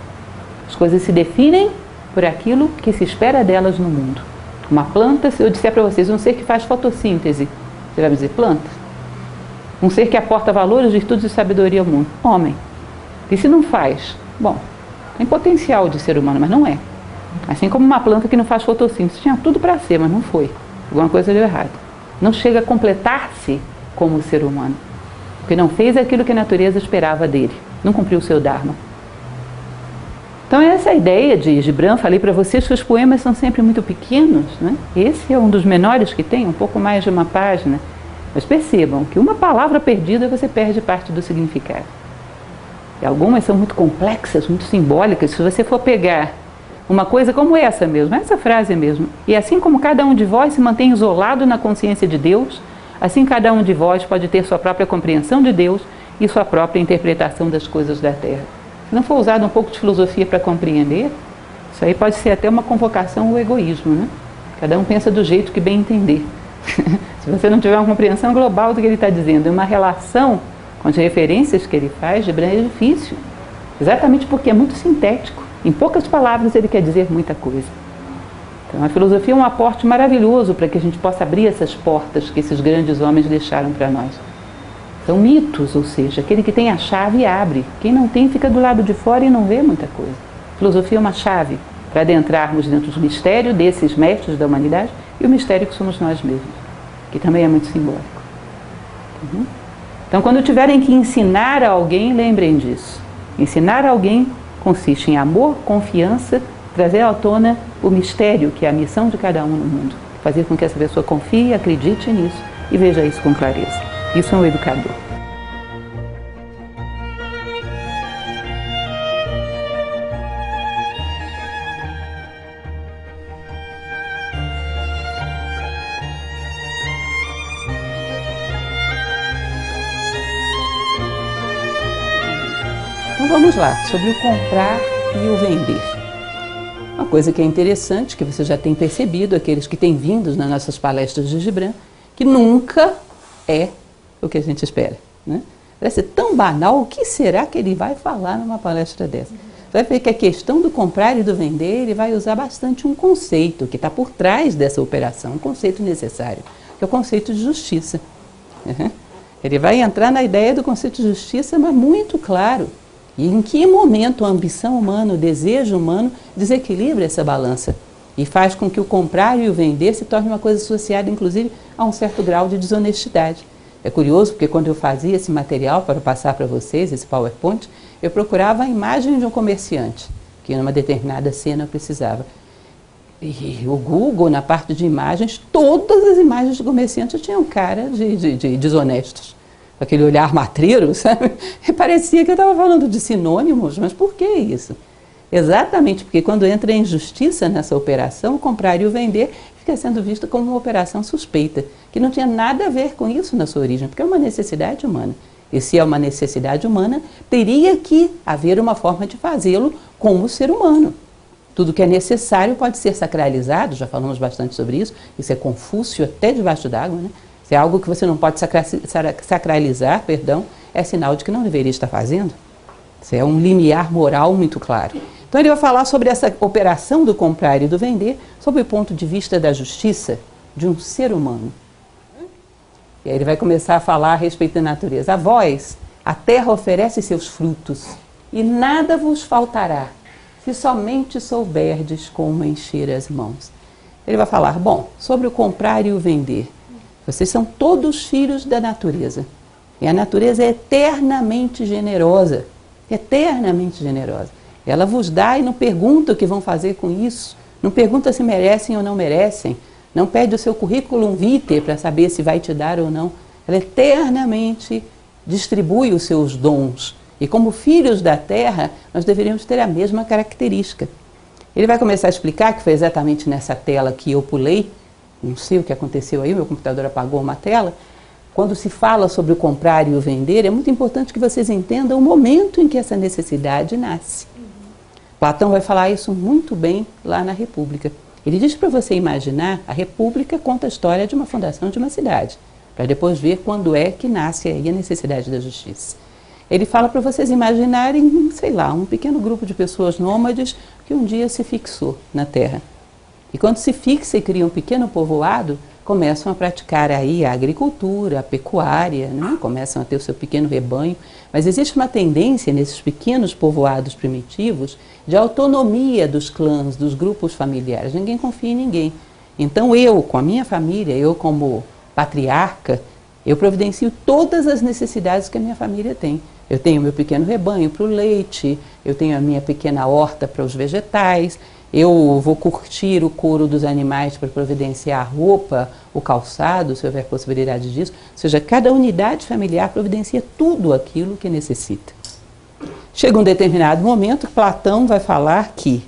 As coisas se definem por aquilo que se espera delas no mundo. Uma planta, se eu disser para vocês, um ser que faz fotossíntese, você vai me dizer planta? Um ser que aporta valores, virtudes e sabedoria ao mundo, homem. E se não faz? Bom, tem potencial de ser humano, mas não é. Assim como uma planta que não faz fotossíntese, tinha tudo para ser, mas não foi. Alguma coisa deu errado. Não chega a completar-se como ser humano, porque não fez aquilo que a natureza esperava dele, não cumpriu o seu dharma. Então essa ideia de Gibran, falei para vocês que os poemas são sempre muito pequenos, né? Esse é um dos menores que tem, um pouco mais de uma página. Mas percebam que uma palavra perdida você perde parte do significado. E algumas são muito complexas, muito simbólicas. Se você for pegar uma coisa como essa mesmo, essa frase mesmo, e assim como cada um de vós se mantém isolado na consciência de Deus, assim cada um de vós pode ter sua própria compreensão de Deus e sua própria interpretação das coisas da Terra. Se não for usado um pouco de filosofia para compreender, isso aí pode ser até uma convocação ao egoísmo, né? Cada um pensa do jeito que bem entender. Se você não tiver uma compreensão global do que ele está dizendo, uma relação com as referências que ele faz, Gibran é difícil. Exatamente porque é muito sintético. Em poucas palavras ele quer dizer muita coisa. Então a filosofia é um aporte maravilhoso para que a gente possa abrir essas portas que esses grandes homens deixaram para nós. São mitos, ou seja, aquele que tem a chave abre. Quem não tem fica do lado de fora e não vê muita coisa. A filosofia é uma chave para adentrarmos dentro do mistério desses mestres da humanidade e o mistério que somos nós mesmos, que também é muito simbólico. Então, quando tiverem que ensinar a alguém, lembrem disso. Ensinar a alguém consiste em amor, confiança, trazer à tona o mistério, que é a missão de cada um no mundo. Fazer com que essa pessoa confie, acredite nisso e veja isso com clareza. Isso é um educador. Então vamos lá, sobre o comprar e o vender. Uma coisa que é interessante, que você já tem percebido, aqueles que têm vindo nas nossas palestras de Gibran, que nunca é o que a gente espera, né? Parece tão banal, o que será que ele vai falar numa palestra dessa? Você vai ver que a questão do comprar e do vender, ele vai usar bastante um conceito que está por trás dessa operação, um conceito necessário, que é o conceito de justiça. Uhum. Ele vai entrar na ideia do conceito de justiça, mas muito claro. E em que momento a ambição humana, o desejo humano desequilibra essa balança e faz com que o comprar e o vender se torne uma coisa associada, inclusive, a um certo grau de desonestidade. É curioso porque quando eu fazia esse material para passar para vocês, esse PowerPoint, eu procurava a imagem de um comerciante, que numa determinada cena eu precisava. E o Google, na parte de imagens, todas as imagens de comerciantes tinham cara de desonestos. Aquele olhar matreiro, sabe? E parecia que eu estava falando de sinônimos, mas por que isso? Exatamente porque quando entra a injustiça nessa operação, o comprar e o vender fica sendo visto como uma operação suspeita, que não tinha nada a ver com isso na sua origem, porque é uma necessidade humana. E se é uma necessidade humana, teria que haver uma forma de fazê-lo como ser humano. Tudo que é necessário pode ser sacralizado, já falamos bastante sobre isso, isso é Confúcio até debaixo d'água, né? Se é algo que você não pode sacralizar, é sinal de que não deveria estar fazendo. Isso é um limiar moral muito claro. Então ele vai falar sobre essa operação do comprar e do vender, sob o ponto de vista da justiça de um ser humano. E aí ele vai começar a falar a respeito da natureza. A vós, a terra oferece seus frutos, e nada vos faltará, se somente souberdes como encher as mãos. Ele vai falar, bom, sobre o comprar e o vender. Vocês são todos filhos da natureza. E a natureza é eternamente generosa. Eternamente generosa. Ela vos dá e não pergunta o que vão fazer com isso. Não pergunta se merecem ou não merecem. Não pede o seu currículum vitae para saber se vai te dar ou não. Ela eternamente distribui os seus dons. E como filhos da terra, nós deveríamos ter a mesma característica. Ele vai começar a explicar, que foi exatamente nessa tela que eu pulei, não sei o que aconteceu aí, meu computador apagou uma tela. Quando se fala sobre o comprar e o vender, é muito importante que vocês entendam o momento em que essa necessidade nasce. Platão vai falar isso muito bem lá na República. Ele diz para você imaginar, a República conta a história de uma fundação de uma cidade, para depois ver quando é que nasce aí a necessidade da justiça. Ele fala para vocês imaginarem, sei lá, um pequeno grupo de pessoas nômades que um dia se fixou na terra. E quando se fixa e cria um pequeno povoado, começam a praticar aí a agricultura, a pecuária, né? Começam a ter o seu pequeno rebanho. Mas existe uma tendência nesses pequenos povoados primitivos de autonomia dos clãs, dos grupos familiares. Ninguém confia em ninguém. Então eu, com a minha família, eu como patriarca, eu providencio todas as necessidades que a minha família tem. Eu tenho meu pequeno rebanho para o leite, eu tenho a minha pequena horta para os vegetais, eu vou curtir o couro dos animais para providenciar a roupa, o calçado, se houver possibilidade disso. Ou seja, cada unidade familiar providencia tudo aquilo que necessita. Chega um determinado momento, Platão vai falar que,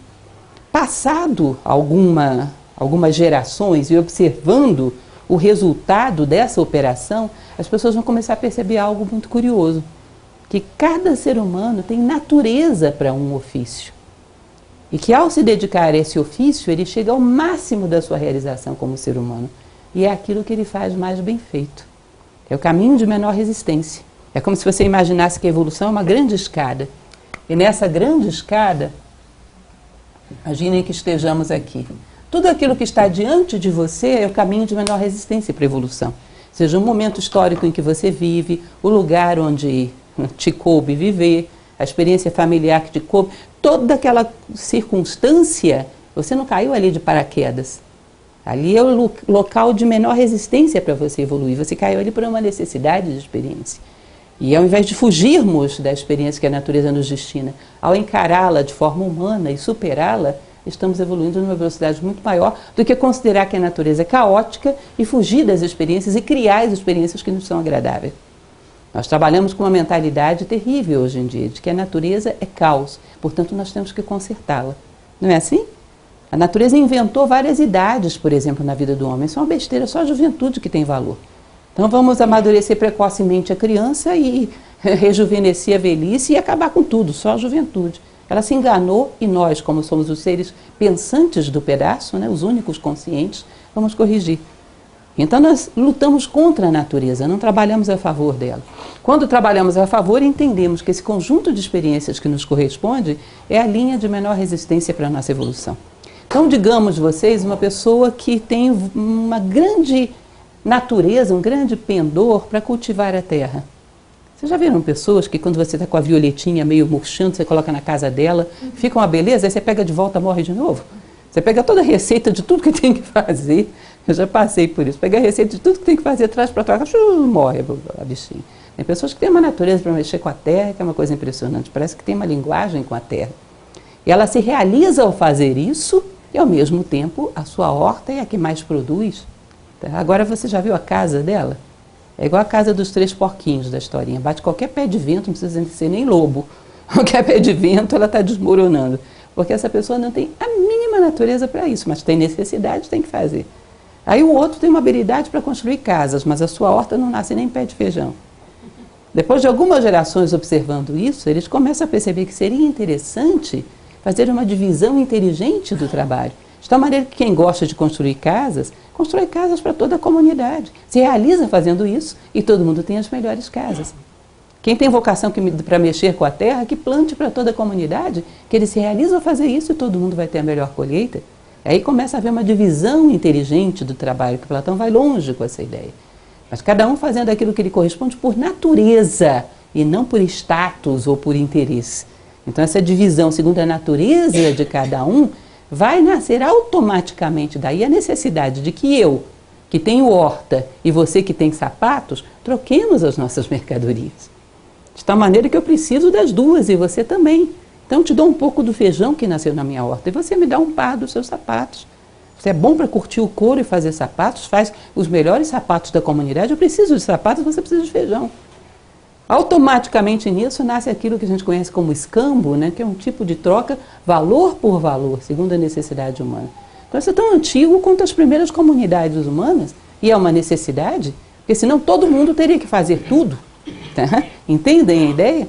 passado algumas gerações e observando o resultado dessa operação, as pessoas vão começar a perceber algo muito curioso, que cada ser humano tem natureza para um ofício. E que ao se dedicar a esse ofício, ele chega ao máximo da sua realização como ser humano. E é aquilo que ele faz mais bem feito. É o caminho de menor resistência. É como se você imaginasse que a evolução é uma grande escada. E nessa grande escada, imaginem que estejamos aqui. Tudo aquilo que está diante de você é o caminho de menor resistência para a evolução. Seja um momento histórico em que você vive, o lugar onde te coube viver, a experiência familiar que te coube, toda aquela circunstância, você não caiu ali de paraquedas. Ali é o local de menor resistência para você evoluir. Você caiu ali por uma necessidade de experiência. E ao invés de fugirmos da experiência que a natureza nos destina, ao encará-la de forma humana e superá-la, estamos evoluindo numa velocidade muito maior do que considerar que a natureza é caótica e fugir das experiências e criar as experiências que nos são agradáveis. Nós trabalhamos com uma mentalidade terrível hoje em dia, de que a natureza é caos, portanto nós temos que consertá-la. Não é assim? A natureza inventou várias idades, por exemplo, na vida do homem. Isso é uma besteira, só a juventude que tem valor. Então vamos amadurecer precocemente a criança e rejuvenescer a velhice e acabar com tudo, só a juventude. Ela se enganou e nós, como somos os seres pensantes do pedaço, né, os únicos conscientes, vamos corrigir. Então nós lutamos contra a natureza, não trabalhamos a favor dela. Quando trabalhamos a favor, entendemos que esse conjunto de experiências que nos corresponde é a linha de menor resistência para a nossa evolução. Então, digamos vocês, uma pessoa que tem uma grande natureza, um grande pendor para cultivar a terra. Vocês já viram pessoas que quando você está com a violetinha meio murchando, você coloca na casa dela, fica uma beleza, aí você pega de volta, morre de novo? Você pega toda a receita de tudo que tem que fazer, eu já passei por isso, pega a receita de tudo que tem que fazer, traz para trás, morre a bichinha. Tem pessoas que têm uma natureza para mexer com a terra, que é uma coisa impressionante, parece que tem uma linguagem com a terra. E ela se realiza ao fazer isso, e ao mesmo tempo a sua horta é a que mais produz. Tá? Agora você já viu a casa dela? É igual a casa dos 3 porquinhos da historinha, bate qualquer pé de vento, não precisa ser nem lobo, qualquer pé de vento ela está desmoronando. Porque essa pessoa não tem a mínima natureza para isso, mas tem necessidade, tem que fazer. Aí o outro tem uma habilidade para construir casas, mas a sua horta não nasce nem pé de feijão. Depois de algumas gerações observando isso, eles começam a perceber que seria interessante fazer uma divisão inteligente do trabalho. De tal maneira que quem gosta de construir casas, constrói casas para toda a comunidade. Se realiza fazendo isso e todo mundo tem as melhores casas. Quem tem vocação para mexer com a terra, que plante para toda a comunidade, que ele se realiza a fazer isso e todo mundo vai ter a melhor colheita. Aí começa a haver uma divisão inteligente do trabalho, que Platão vai longe com essa ideia. Mas cada um fazendo aquilo que lhe corresponde por natureza e não por status ou por interesse. Então essa divisão segundo a natureza de cada um vai nascer automaticamente daí a necessidade de que eu, que tenho horta, e você que tem sapatos, troquemos as nossas mercadorias. De tal maneira que eu preciso das duas e você também. Então eu te dou um pouco do feijão que nasceu na minha horta e você me dá um par dos seus sapatos. Você é bom para curtir o couro e fazer sapatos, faz os melhores sapatos da comunidade, eu preciso de sapatos, você precisa de feijão. Automaticamente nisso nasce aquilo que a gente conhece como escambo, né, que é um tipo de troca valor por valor, segundo a necessidade humana. Então isso é tão antigo quanto as primeiras comunidades humanas, e é uma necessidade, porque senão todo mundo teria que fazer tudo. Tá? Entendem a ideia?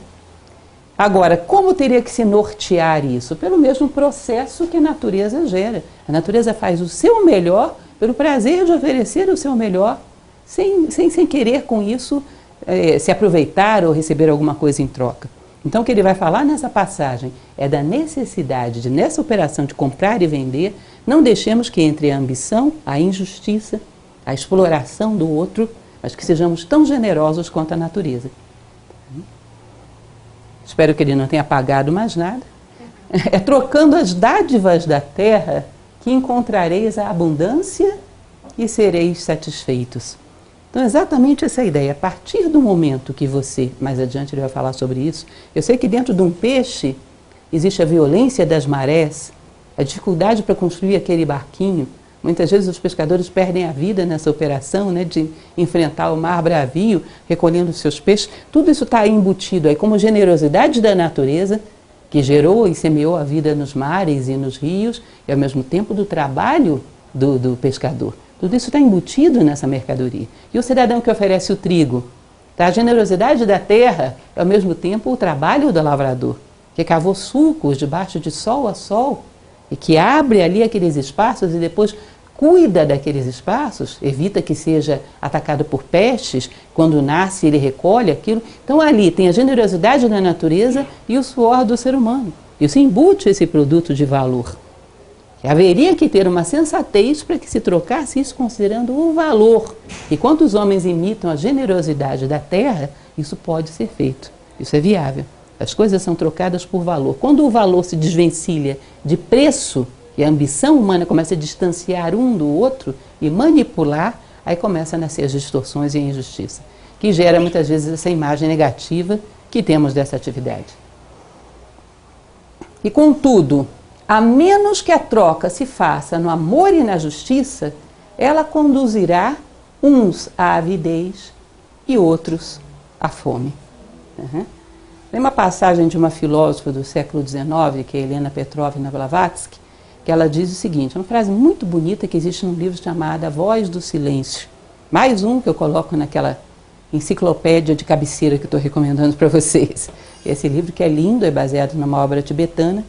Agora, como teria que se nortear isso? Pelo mesmo processo que a natureza gera. A natureza faz o seu melhor pelo prazer de oferecer o seu melhor, sem querer com isso se aproveitar ou receber alguma coisa em troca. Então o que ele vai falar nessa passagem é da necessidade de, nessa operação de comprar e vender, não deixemos que entre a ambição, a injustiça, a exploração do outro, mas que sejamos tão generosos quanto a natureza. Espero que ele não tenha apagado mais nada. É trocando as dádivas da terra que encontrareis a abundância e sereis satisfeitos. Então, exatamente essa ideia. A partir do momento que você, mais adiante ele vai falar sobre isso, eu sei que dentro de um peixe existe a violência das marés, a dificuldade para construir aquele barquinho. Muitas vezes os pescadores perdem a vida nessa operação, né, de enfrentar o mar bravio, recolhendo os seus peixes. Tudo isso está embutido aí como generosidade da natureza, que gerou e semeou a vida nos mares e nos rios, e ao mesmo tempo do trabalho do pescador. Tudo isso está embutido nessa mercadoria. E o cidadão que oferece o trigo, tá? A generosidade da terra, ao mesmo tempo o trabalho do lavrador, que cavou sulcos debaixo de sol a sol, e que abre ali aqueles espaços e depois cuida daqueles espaços, evita que seja atacado por pestes, quando nasce ele recolhe aquilo. Então ali tem a generosidade da natureza e o suor do ser humano. Isso embute esse produto de valor. E haveria que ter uma sensatez para que se trocasse isso considerando o valor. E quando os homens imitam a generosidade da terra, isso pode ser feito. Isso é viável. As coisas são trocadas por valor. Quando o valor se desvencilha de preço e a ambição humana começa a distanciar um do outro e manipular, aí começa a nascer as distorções e a injustiça, que gera muitas vezes essa imagem negativa que temos dessa atividade. E contudo, a menos que a troca se faça no amor e na justiça, ela conduzirá uns à avidez e outros à fome. Tem uma passagem de uma filósofa do século XIX, que é Helena Petrovna Blavatsky, que ela diz o seguinte, uma frase muito bonita que existe num livro chamado A Voz do Silêncio. Mais um que eu coloco naquela enciclopédia de cabeceira que estou recomendando para vocês. esse livro que é lindo, é baseado numa obra tibetana.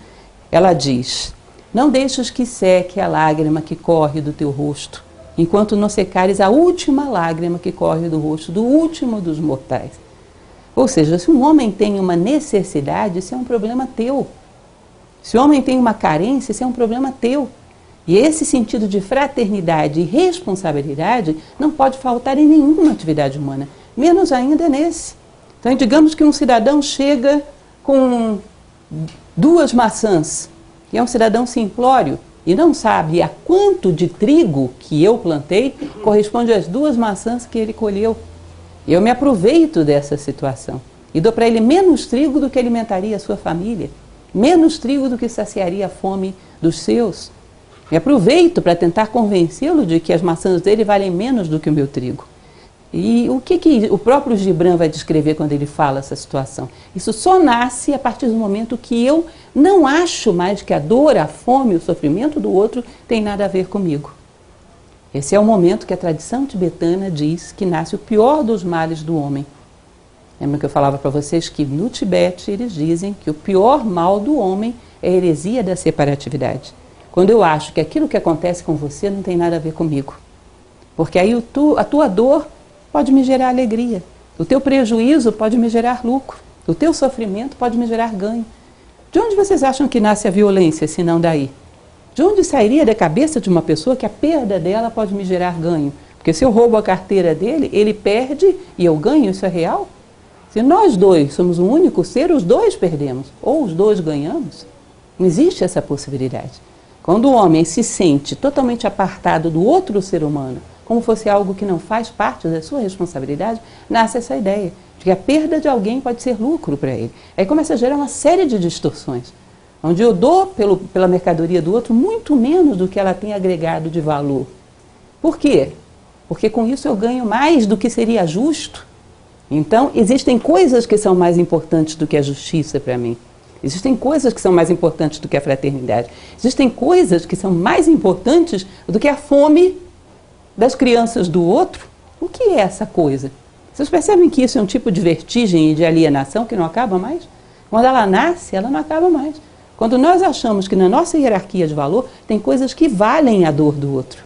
Ela diz: não deixes que seque a lágrima que corre do teu rosto, enquanto não secares a última lágrima que corre do rosto do último dos mortais. Ou seja, se um homem tem uma necessidade, isso é um problema teu. Se o homem tem uma carência, isso é um problema teu. E esse sentido de fraternidade e responsabilidade não pode faltar em nenhuma atividade humana, menos ainda nesse. Então, digamos que um cidadão chega com 2 maçãs, e é um cidadão simplório, e não sabe a quanto de trigo que eu plantei corresponde às 2 maçãs que ele colheu. Eu me aproveito dessa situação e dou para ele menos trigo do que alimentaria a sua família, menos trigo do que saciaria a fome dos seus. Me aproveito para tentar convencê-lo de que as maçãs dele valem menos do que o meu trigo. E o que o próprio Gibran vai descrever quando ele fala essa situação? Isso só nasce a partir do momento que eu não acho mais que a dor, a fome, o sofrimento do outro tem nada a ver comigo. Esse é o momento que a tradição tibetana diz que nasce o pior dos males do homem. Lembra que eu falava para vocês que no Tibete eles dizem que o pior mal do homem é a heresia da separatividade. Quando eu acho que aquilo que acontece com você não tem nada a ver comigo. Porque aí a tua dor pode me gerar alegria, o teu prejuízo pode me gerar lucro, o teu sofrimento pode me gerar ganho. De onde vocês acham que nasce a violência, se não daí? De onde sairia da cabeça de uma pessoa que a perda dela pode me gerar ganho? Porque se eu roubo a carteira dele, ele perde e eu ganho, isso é real? Se nós dois somos um único ser, os dois perdemos, ou os dois ganhamos. Não existe essa possibilidade. Quando o homem se sente totalmente apartado do outro ser humano, como fosse algo que não faz parte da sua responsabilidade, nasce essa ideia de que a perda de alguém pode ser lucro para ele. Aí começa a gerar uma série de distorções, onde eu dou pela mercadoria do outro muito menos do que ela tem agregado de valor. Por quê? Porque com isso eu ganho mais do que seria justo. Então, existem coisas que são mais importantes do que a justiça para mim. Existem coisas que são mais importantes do que a fraternidade. Existem coisas que são mais importantes do que a fome das crianças do outro. O que é essa coisa? Vocês percebem que isso é um tipo de vertigem e de alienação que não acaba mais? Quando ela nasce, ela não acaba mais. Quando nós achamos que na nossa hierarquia de valor tem coisas que valem a dor do outro.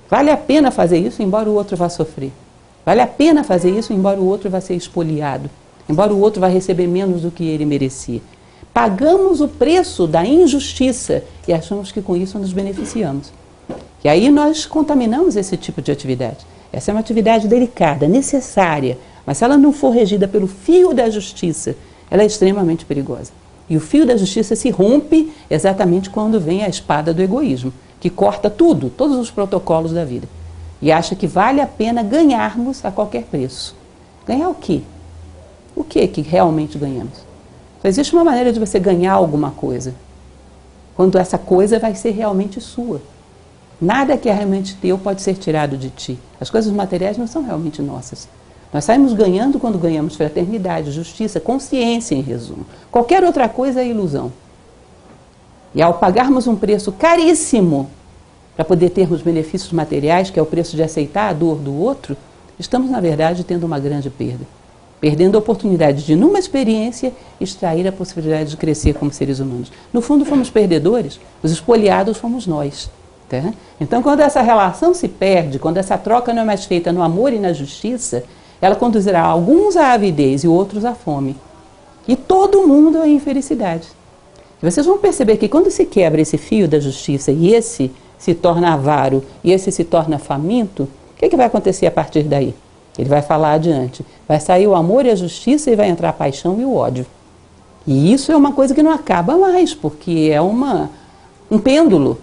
Vale a pena fazer isso, embora o outro vá sofrer. Vale a pena fazer isso, embora o outro vá ser espoliado. Embora o outro vá receber menos do que ele merecia. Pagamos o preço da injustiça e achamos que com isso nos beneficiamos. E aí nós contaminamos esse tipo de atividade. Essa é uma atividade delicada, necessária, mas se ela não for regida pelo fio da justiça, ela é extremamente perigosa. E o fio da justiça se rompe exatamente quando vem a espada do egoísmo, que corta tudo, todos os protocolos da vida. E acha que vale a pena ganharmos a qualquer preço. Ganhar o quê? O que realmente ganhamos? Só existe uma maneira de você ganhar alguma coisa, quando essa coisa vai ser realmente sua. Nada que é realmente teu pode ser tirado de ti. As coisas materiais não são realmente nossas. Nós saímos ganhando quando ganhamos fraternidade, justiça, consciência, em resumo. Qualquer outra coisa é ilusão. E ao pagarmos um preço caríssimo para poder termos benefícios materiais, que é o preço de aceitar a dor do outro, estamos, na verdade, tendo uma grande perda. Perdendo a oportunidade de, numa experiência, extrair a possibilidade de crescer como seres humanos. No fundo, fomos perdedores, os espoliados fomos nós. Tá? Então, quando essa relação se perde, quando essa troca não é mais feita no amor e na justiça, ela conduzirá alguns à avidez e outros à fome. E todo mundo à infelicidade. E vocês vão perceber que quando se quebra esse fio da justiça e esse se torna avaro e esse se torna faminto, o que vai acontecer a partir daí? Ele vai falar adiante. Vai sair o amor e a justiça e vai entrar a paixão e o ódio. E isso é uma coisa que não acaba mais, porque é um pêndulo,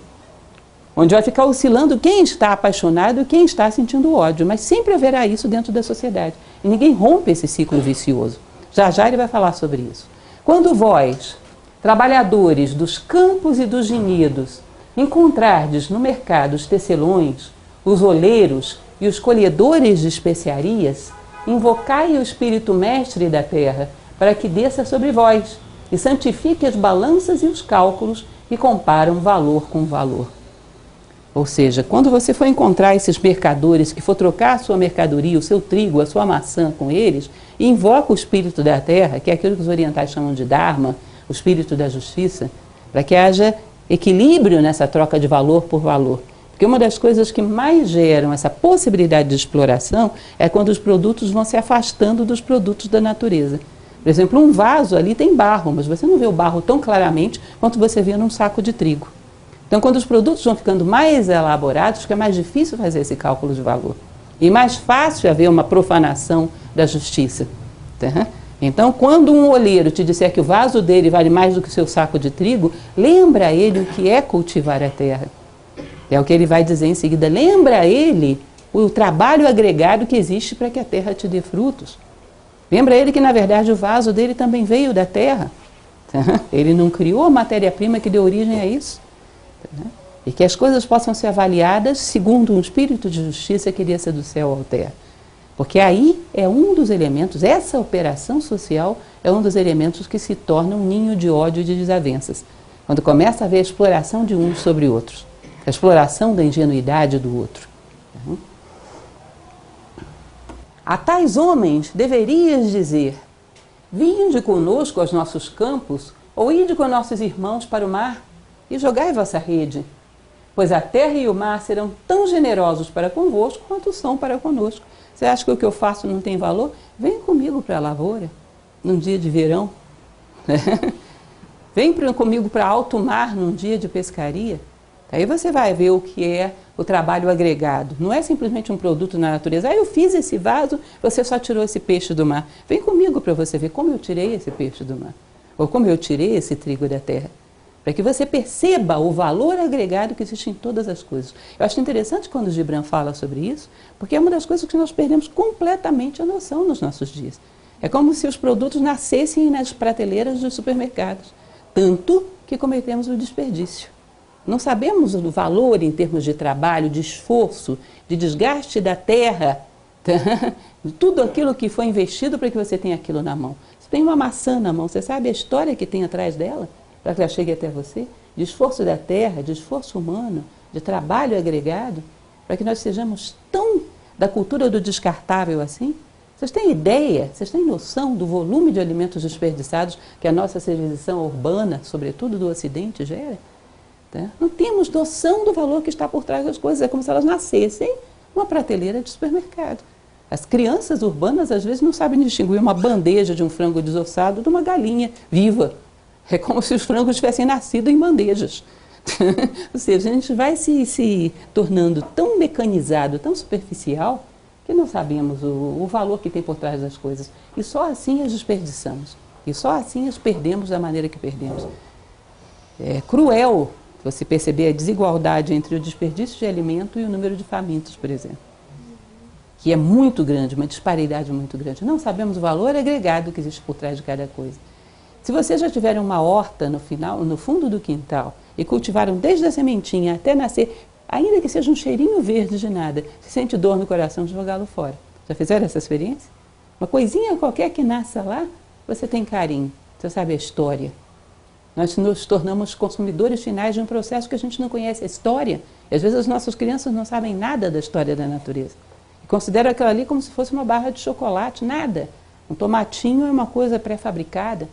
onde vai ficar oscilando quem está apaixonado e quem está sentindo ódio. Mas sempre haverá isso dentro da sociedade. E ninguém rompe esse ciclo vicioso. Já já ele vai falar sobre isso. Quando vós, trabalhadores dos campos e dos vinhedos, encontrardes no mercado os tecelões, os oleiros e os colhedores de especiarias, invocai o Espírito Mestre da terra, para que desça sobre vós e santifique as balanças e os cálculos que comparam valor com valor. Ou seja, quando você for encontrar esses mercadores, que for trocar a sua mercadoria, o seu trigo, a sua maçã com eles, invoca o espírito da terra, que é aquilo que os orientais chamam de Dharma, o espírito da justiça, para que haja equilíbrio nessa troca de valor por valor. Porque uma das coisas que mais geram essa possibilidade de exploração é quando os produtos vão se afastando dos produtos da natureza. Por exemplo, um vaso ali tem barro, mas você não vê o barro tão claramente quanto você vê num saco de trigo. Então, quando os produtos vão ficando mais elaborados, fica mais difícil fazer esse cálculo de valor. E mais fácil haver uma profanação da justiça. Tá? Então, quando um olheiro te disser que o vaso dele vale mais do que o seu saco de trigo, lembra a ele o que é cultivar a terra. É o que ele vai dizer em seguida. Lembra a ele o trabalho agregado que existe para que a terra te dê frutos. Lembra a ele que, na verdade, o vaso dele também veio da terra. Tá? Ele não criou a matéria-prima que deu origem a isso. E que as coisas possam ser avaliadas segundo um espírito de justiça que desça do céu à terra. Porque aí é um dos elementos, essa operação social é um dos elementos que se torna um ninho de ódio e de desavenças. Quando começa a haver a exploração de uns sobre outros, a exploração da ingenuidade do outro. A tais homens deverias dizer: vinde conosco aos nossos campos, ou ide com nossos irmãos para o mar, e jogai vossa rede, pois a terra e o mar serão tão generosos para convosco quanto são para conosco. Você acha que o que eu faço não tem valor? Vem comigo para a lavoura, num dia de verão. Vem comigo para alto mar, num dia de pescaria. Aí você vai ver o que é o trabalho agregado. Não é simplesmente um produto na natureza. Eu fiz esse vaso, você só tirou esse peixe do mar. Vem comigo para você ver como eu tirei esse peixe do mar. Ou como eu tirei esse trigo da terra. Para que você perceba o valor agregado que existe em todas as coisas. Eu acho interessante quando o Gibran fala sobre isso, porque é uma das coisas que nós perdemos completamente a noção nos nossos dias. É como se os produtos nascessem nas prateleiras dos supermercados. Tanto que cometemos o desperdício. Não sabemos o valor em termos de trabalho, de esforço, de desgaste da terra, de tudo aquilo que foi investido para que você tenha aquilo na mão. Você tem uma maçã na mão, você sabe a história que tem atrás dela? Para que ela chegue até você, de esforço da terra, de esforço humano, de trabalho agregado, para que nós sejamos tão da cultura do descartável assim. Vocês têm ideia, vocês têm noção do volume de alimentos desperdiçados que a nossa civilização urbana, sobretudo do Ocidente, gera? Tá? Não temos noção do valor que está por trás das coisas, é como se elas nascessem numa prateleira de supermercado. As crianças urbanas às vezes não sabem distinguir uma bandeja de um frango desossado de uma galinha viva. É como se os frangos tivessem nascido em bandejas. Ou seja, a gente vai se tornando tão mecanizado, tão superficial, que não sabemos o valor que tem por trás das coisas. E só assim as desperdiçamos. E só assim as perdemos da maneira que perdemos. É cruel você perceber a desigualdade entre o desperdício de alimento e o número de famintos, por exemplo. Que é muito grande, uma disparidade muito grande. Não sabemos o valor agregado que existe por trás de cada coisa. Se vocês já tiverem uma horta no fundo do quintal e cultivaram desde a sementinha até nascer, ainda que seja um cheirinho verde de nada, se sente dor no coração de jogá-lo fora. Já fizeram essa experiência? Uma coisinha qualquer que nasça lá, você tem carinho, você sabe a história. Nós nos tornamos consumidores finais de um processo que a gente não conhece a história. E às vezes as nossas crianças não sabem nada da história da natureza. E consideram aquilo ali como se fosse uma barra de chocolate, nada. Um tomatinho é uma coisa pré-fabricada.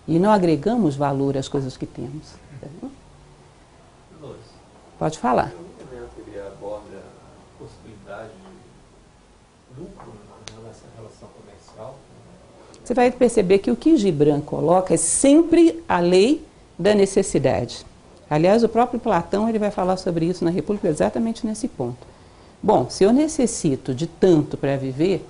E não agregamos valor às coisas que temos. Pode falar. Ele aborda a possibilidade de lucro nessa relação comercial. Você vai perceber que o que Gibran coloca é sempre a lei da necessidade. Aliás, o próprio Platão ele vai falar sobre isso na República exatamente nesse ponto. Bom, se eu necessito de tanto para viver,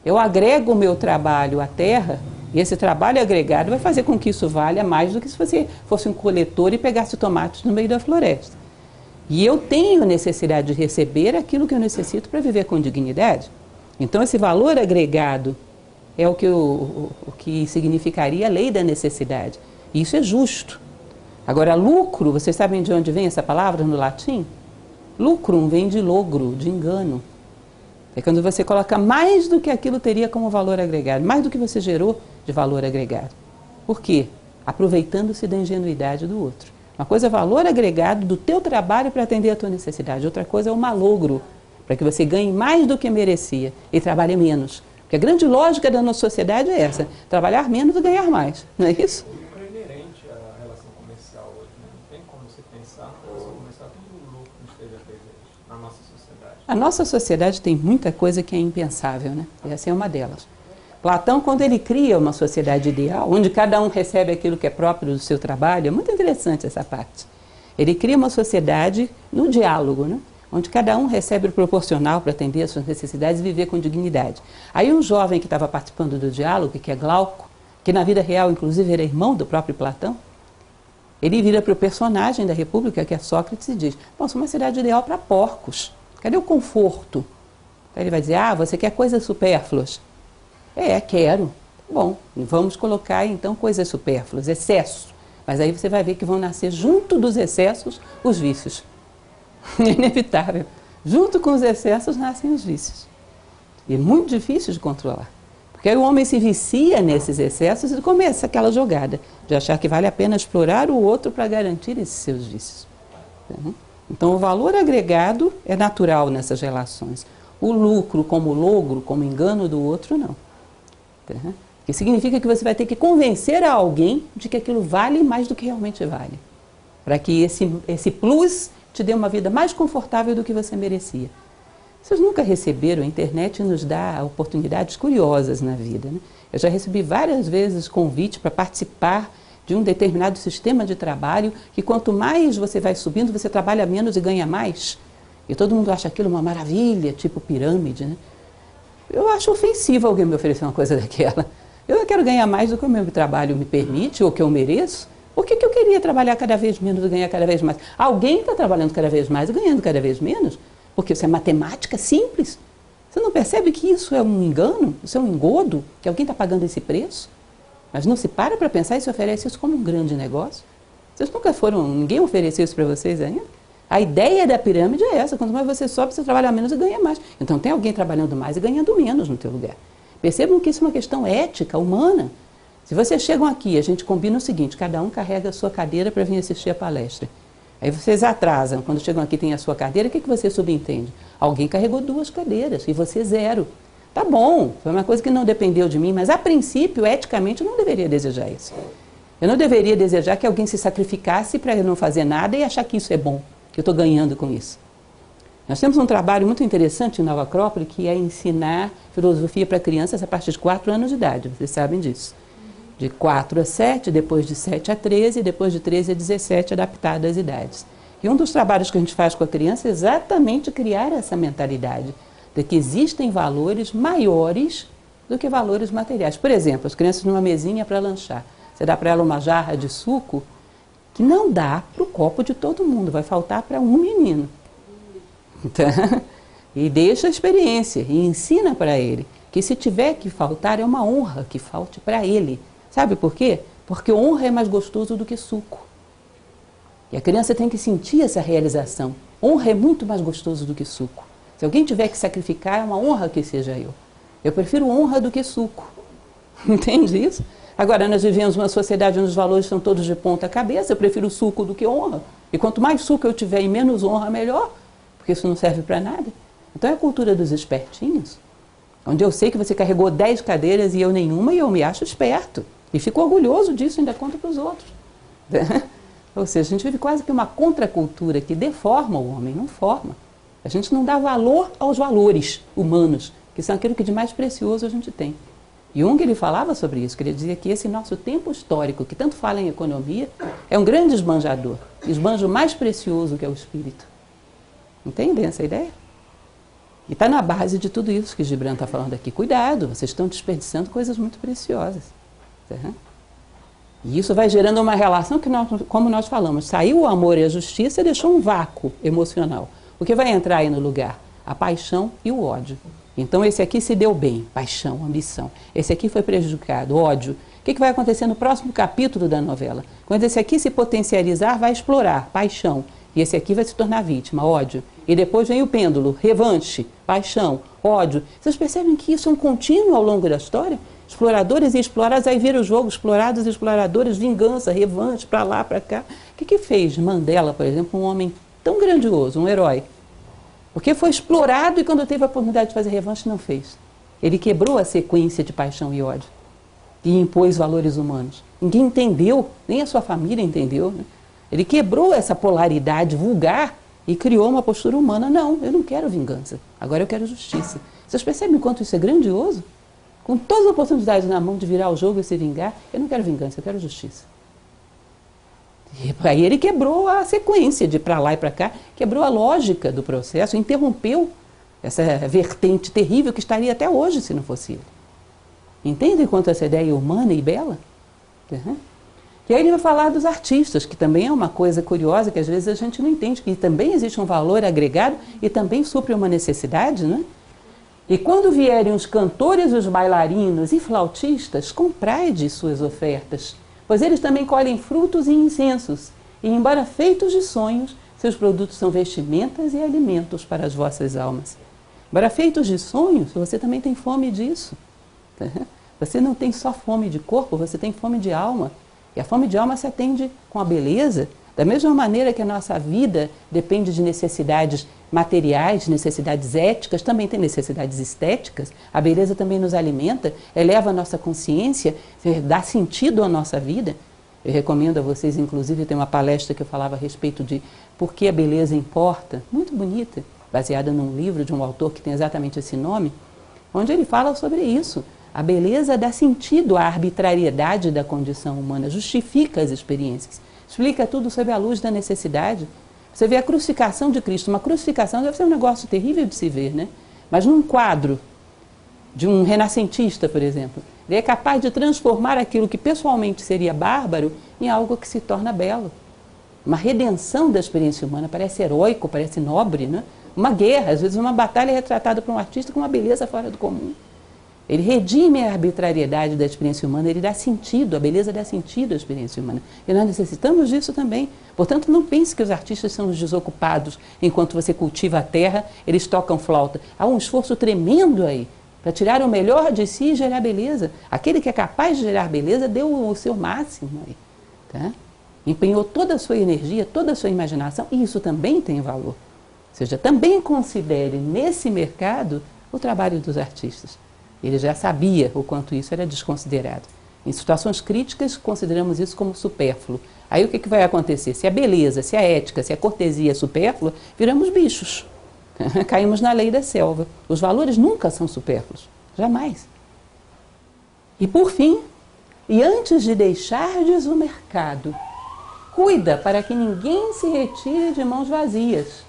eu agrego o meu trabalho à terra, e esse trabalho agregado vai fazer com que isso valha mais do que se você fosse um coletor e pegasse tomates no meio da floresta. E eu tenho necessidade de receber aquilo que eu necessito para viver com dignidade. Então, esse valor agregado é o que significaria a lei da necessidade. E isso é justo. Agora, lucro, vocês sabem de onde vem essa palavra no latim? Lucrum vem de logro, de engano. É quando você coloca mais do que aquilo teria como valor agregado, mais do que você gerou de valor agregado. Por quê? Aproveitando-se da ingenuidade do outro. Uma coisa é valor agregado do teu trabalho para atender a tua necessidade. Outra coisa é o malogro, para que você ganhe mais do que merecia e trabalhe menos. Porque a grande lógica da nossa sociedade é essa, trabalhar menos e ganhar mais, não é isso? É inerente à relação comercial hoje, né? Não tem como você pensar na relação comercial que o lucro não esteja presente na nossa sociedade. A nossa sociedade tem muita coisa que é impensável, né? Essa é uma delas. Platão, quando ele cria uma sociedade ideal, onde cada um recebe aquilo que é próprio do seu trabalho, é muito interessante essa parte. Ele cria uma sociedade no diálogo, né? Onde cada um recebe o proporcional para atender às suas necessidades e viver com dignidade. Aí um jovem que estava participando do diálogo, que é Glauco, que na vida real, inclusive, era irmão do próprio Platão, ele vira para o personagem da República, que é Sócrates, e diz, bom, isso é uma cidade ideal para porcos. Cadê o conforto? Aí ele vai dizer, você quer coisas supérfluas? Quero. Bom, vamos colocar então coisas supérfluas, excesso. Mas aí você vai ver que vão nascer junto dos excessos os vícios. É inevitável. Junto com os excessos nascem os vícios. E é muito difícil de controlar. Porque aí o homem se vicia nesses excessos e começa aquela jogada de achar que vale a pena explorar o outro para garantir esses seus vícios. Então o valor agregado é natural nessas relações. O lucro como logro, como engano do outro, não. Que significa que você vai ter que convencer a alguém de que aquilo vale mais do que realmente vale. Para que esse plus te dê uma vida mais confortável do que você merecia. Vocês nunca receberam, a internet nos dá oportunidades curiosas na vida, né? Eu já recebi várias vezes convite para participar de um determinado sistema de trabalho que quanto mais você vai subindo, você trabalha menos e ganha mais. E todo mundo acha aquilo uma maravilha, tipo pirâmide, né? Eu acho ofensivo alguém me oferecer uma coisa daquela. Eu quero ganhar mais do que o meu trabalho me permite ou que eu mereço. Por que eu queria trabalhar cada vez menos e ganhar cada vez mais? Alguém está trabalhando cada vez mais e ganhando cada vez menos? Porque isso é matemática simples. Você não percebe que isso é um engano? Isso é um engodo? Que alguém está pagando esse preço? Mas não se para pensar e se oferece isso como um grande negócio? Vocês nunca foram, ninguém ofereceu isso para vocês ainda? A ideia da pirâmide é essa, quanto mais você sobe, você trabalha menos e ganha mais. Então tem alguém trabalhando mais e ganhando menos no teu lugar. Percebam que isso é uma questão ética, humana. Se vocês chegam aqui, a gente combina o seguinte, cada um carrega a sua cadeira para vir assistir a palestra. Aí vocês atrasam, quando chegam aqui tem a sua cadeira, o que você subentende? Alguém carregou 2 cadeiras e você 0. Tá bom, foi uma coisa que não dependeu de mim, mas a princípio, eticamente, eu não deveria desejar isso. Eu não deveria desejar que alguém se sacrificasse para eu não fazer nada e achar que isso é bom, que eu estou ganhando com isso. Nós temos um trabalho muito interessante em Nova Acrópole, que é ensinar filosofia para crianças a partir de 4 anos de idade, vocês sabem disso. De 4 a 7, depois de 7 a 13, depois de 13 a 17, adaptado às idades. E um dos trabalhos que a gente faz com a criança é exatamente criar essa mentalidade de que existem valores maiores do que valores materiais. Por exemplo, as crianças numa mesinha para lanchar. Você dá para ela uma jarra de suco que não dá para o copo de todo mundo, vai faltar para um menino. Então, e deixa a experiência e ensina para ele que se tiver que faltar é uma honra que falte para ele. Sabe por quê? Porque honra é mais gostoso do que suco. E a criança tem que sentir essa realização. Honra é muito mais gostoso do que suco. Se alguém tiver que sacrificar, é uma honra que seja eu. Eu prefiro honra do que suco. Entende isso? Agora, nós vivemos uma sociedade onde os valores estão todos de ponta cabeça. Eu prefiro suco do que honra. E quanto mais suco eu tiver e menos honra, melhor. Porque isso não serve para nada. Então é a cultura dos espertinhos. Onde eu sei que você carregou 10 cadeiras e eu nenhuma e eu me acho esperto. E fico orgulhoso disso e ainda conto para os outros. Ou seja, a gente vive quase que uma contracultura que deforma o homem, não forma. A gente não dá valor aos valores humanos, que são aquilo que de mais precioso a gente tem. Jung, ele falava sobre isso, que ele dizia que esse nosso tempo histórico, que tanto fala em economia, é um grande esbanjador. Esbanja o mais precioso que é o espírito. Entendem essa ideia? E está na base de tudo isso que Gibran está falando aqui. Cuidado, vocês estão desperdiçando coisas muito preciosas. E isso vai gerando uma relação que, como nós falamos, saiu o amor e a justiça e deixou um vácuo emocional. O que vai entrar aí no lugar? A paixão e o ódio. Então esse aqui se deu bem, paixão, ambição. Esse aqui foi prejudicado, ódio. O que vai acontecer no próximo capítulo da novela? Quando esse aqui se potencializar, vai explorar, paixão. e esse aqui vai se tornar vítima, ódio. E depois vem o pêndulo, revanche, paixão, ódio. Vocês percebem que isso é um contínuo ao longo da história? Exploradores e explorados, aí vira o jogo, explorados e exploradores, vingança, revanche, para lá, para cá. O que fez Mandela, por exemplo, um homem tão grandioso, um herói? Porque foi explorado e quando teve a oportunidade de fazer revanche, não fez. Ele quebrou a sequência de paixão e ódio e impôs valores humanos. Ninguém entendeu, nem a sua família entendeu, né? Ele quebrou essa polaridade vulgar e criou uma postura humana. Não, eu não quero vingança, agora eu quero justiça. Vocês percebem quanto isso é grandioso? Com todas as oportunidades na mão de virar o jogo e se vingar, eu não quero vingança, eu quero justiça. E aí ele quebrou a sequência de para lá e para cá, quebrou a lógica do processo, interrompeu essa vertente terrível que estaria até hoje se não fosse ele. Entendem quanto essa ideia é humana e bela? Uhum. E aí ele vai falar dos artistas, que também é uma coisa curiosa, que às vezes a gente não entende, que também existe um valor agregado e também supre uma necessidade, né? E quando vierem os cantores, os bailarinos e flautistas, comprai de suas ofertas, pois eles também colhem frutos e incensos, e embora feitos de sonhos, seus produtos são vestimentas e alimentos para as vossas almas. Embora feitos de sonhos, você também tem fome disso. Você não tem só fome de corpo, você tem fome de alma. E a fome de alma se atende com a beleza, da mesma maneira que a nossa vida depende de necessidades materiais, necessidades éticas, também tem necessidades estéticas. A beleza também nos alimenta, eleva a nossa consciência, dá sentido à nossa vida. Eu recomendo a vocês, inclusive, tem uma palestra que eu falava a respeito de por que a beleza importa, muito bonita, baseada num livro de um autor que tem exatamente esse nome, onde ele fala sobre isso. A beleza dá sentido à arbitrariedade da condição humana, justifica as experiências, explica tudo sob a luz da necessidade. Você vê a crucificação de Cristo, uma crucificação deve ser um negócio terrível de se ver, né? Mas num quadro de um renascentista, por exemplo, ele é capaz de transformar aquilo que pessoalmente seria bárbaro em algo que se torna belo. Uma redenção da experiência humana, parece heróico, parece nobre, né? Uma guerra, às vezes uma batalha é retratada por um artista com uma beleza fora do comum. Ele redime a arbitrariedade da experiência humana, ele dá sentido, a beleza dá sentido à experiência humana. E nós necessitamos disso também. Portanto, não pense que os artistas são os desocupados. Enquanto você cultiva a terra, eles tocam flauta. Há um esforço tremendo aí para tirar o melhor de si e gerar beleza. Aquele que é capaz de gerar beleza deu o seu máximo aí, tá? Empenhou toda a sua energia, toda a sua imaginação, e isso também tem valor. Ou seja, também considere nesse mercado o trabalho dos artistas. Ele já sabia o quanto isso era desconsiderado. Em situações críticas, consideramos isso como supérfluo. Aí o que vai acontecer? Se a beleza, se a ética, se a cortesia é supérflua, viramos bichos. Caímos na lei da selva. Os valores nunca são supérfluos. Jamais. E por fim, e antes de deixardes o mercado, cuida para que ninguém se retire de mãos vazias,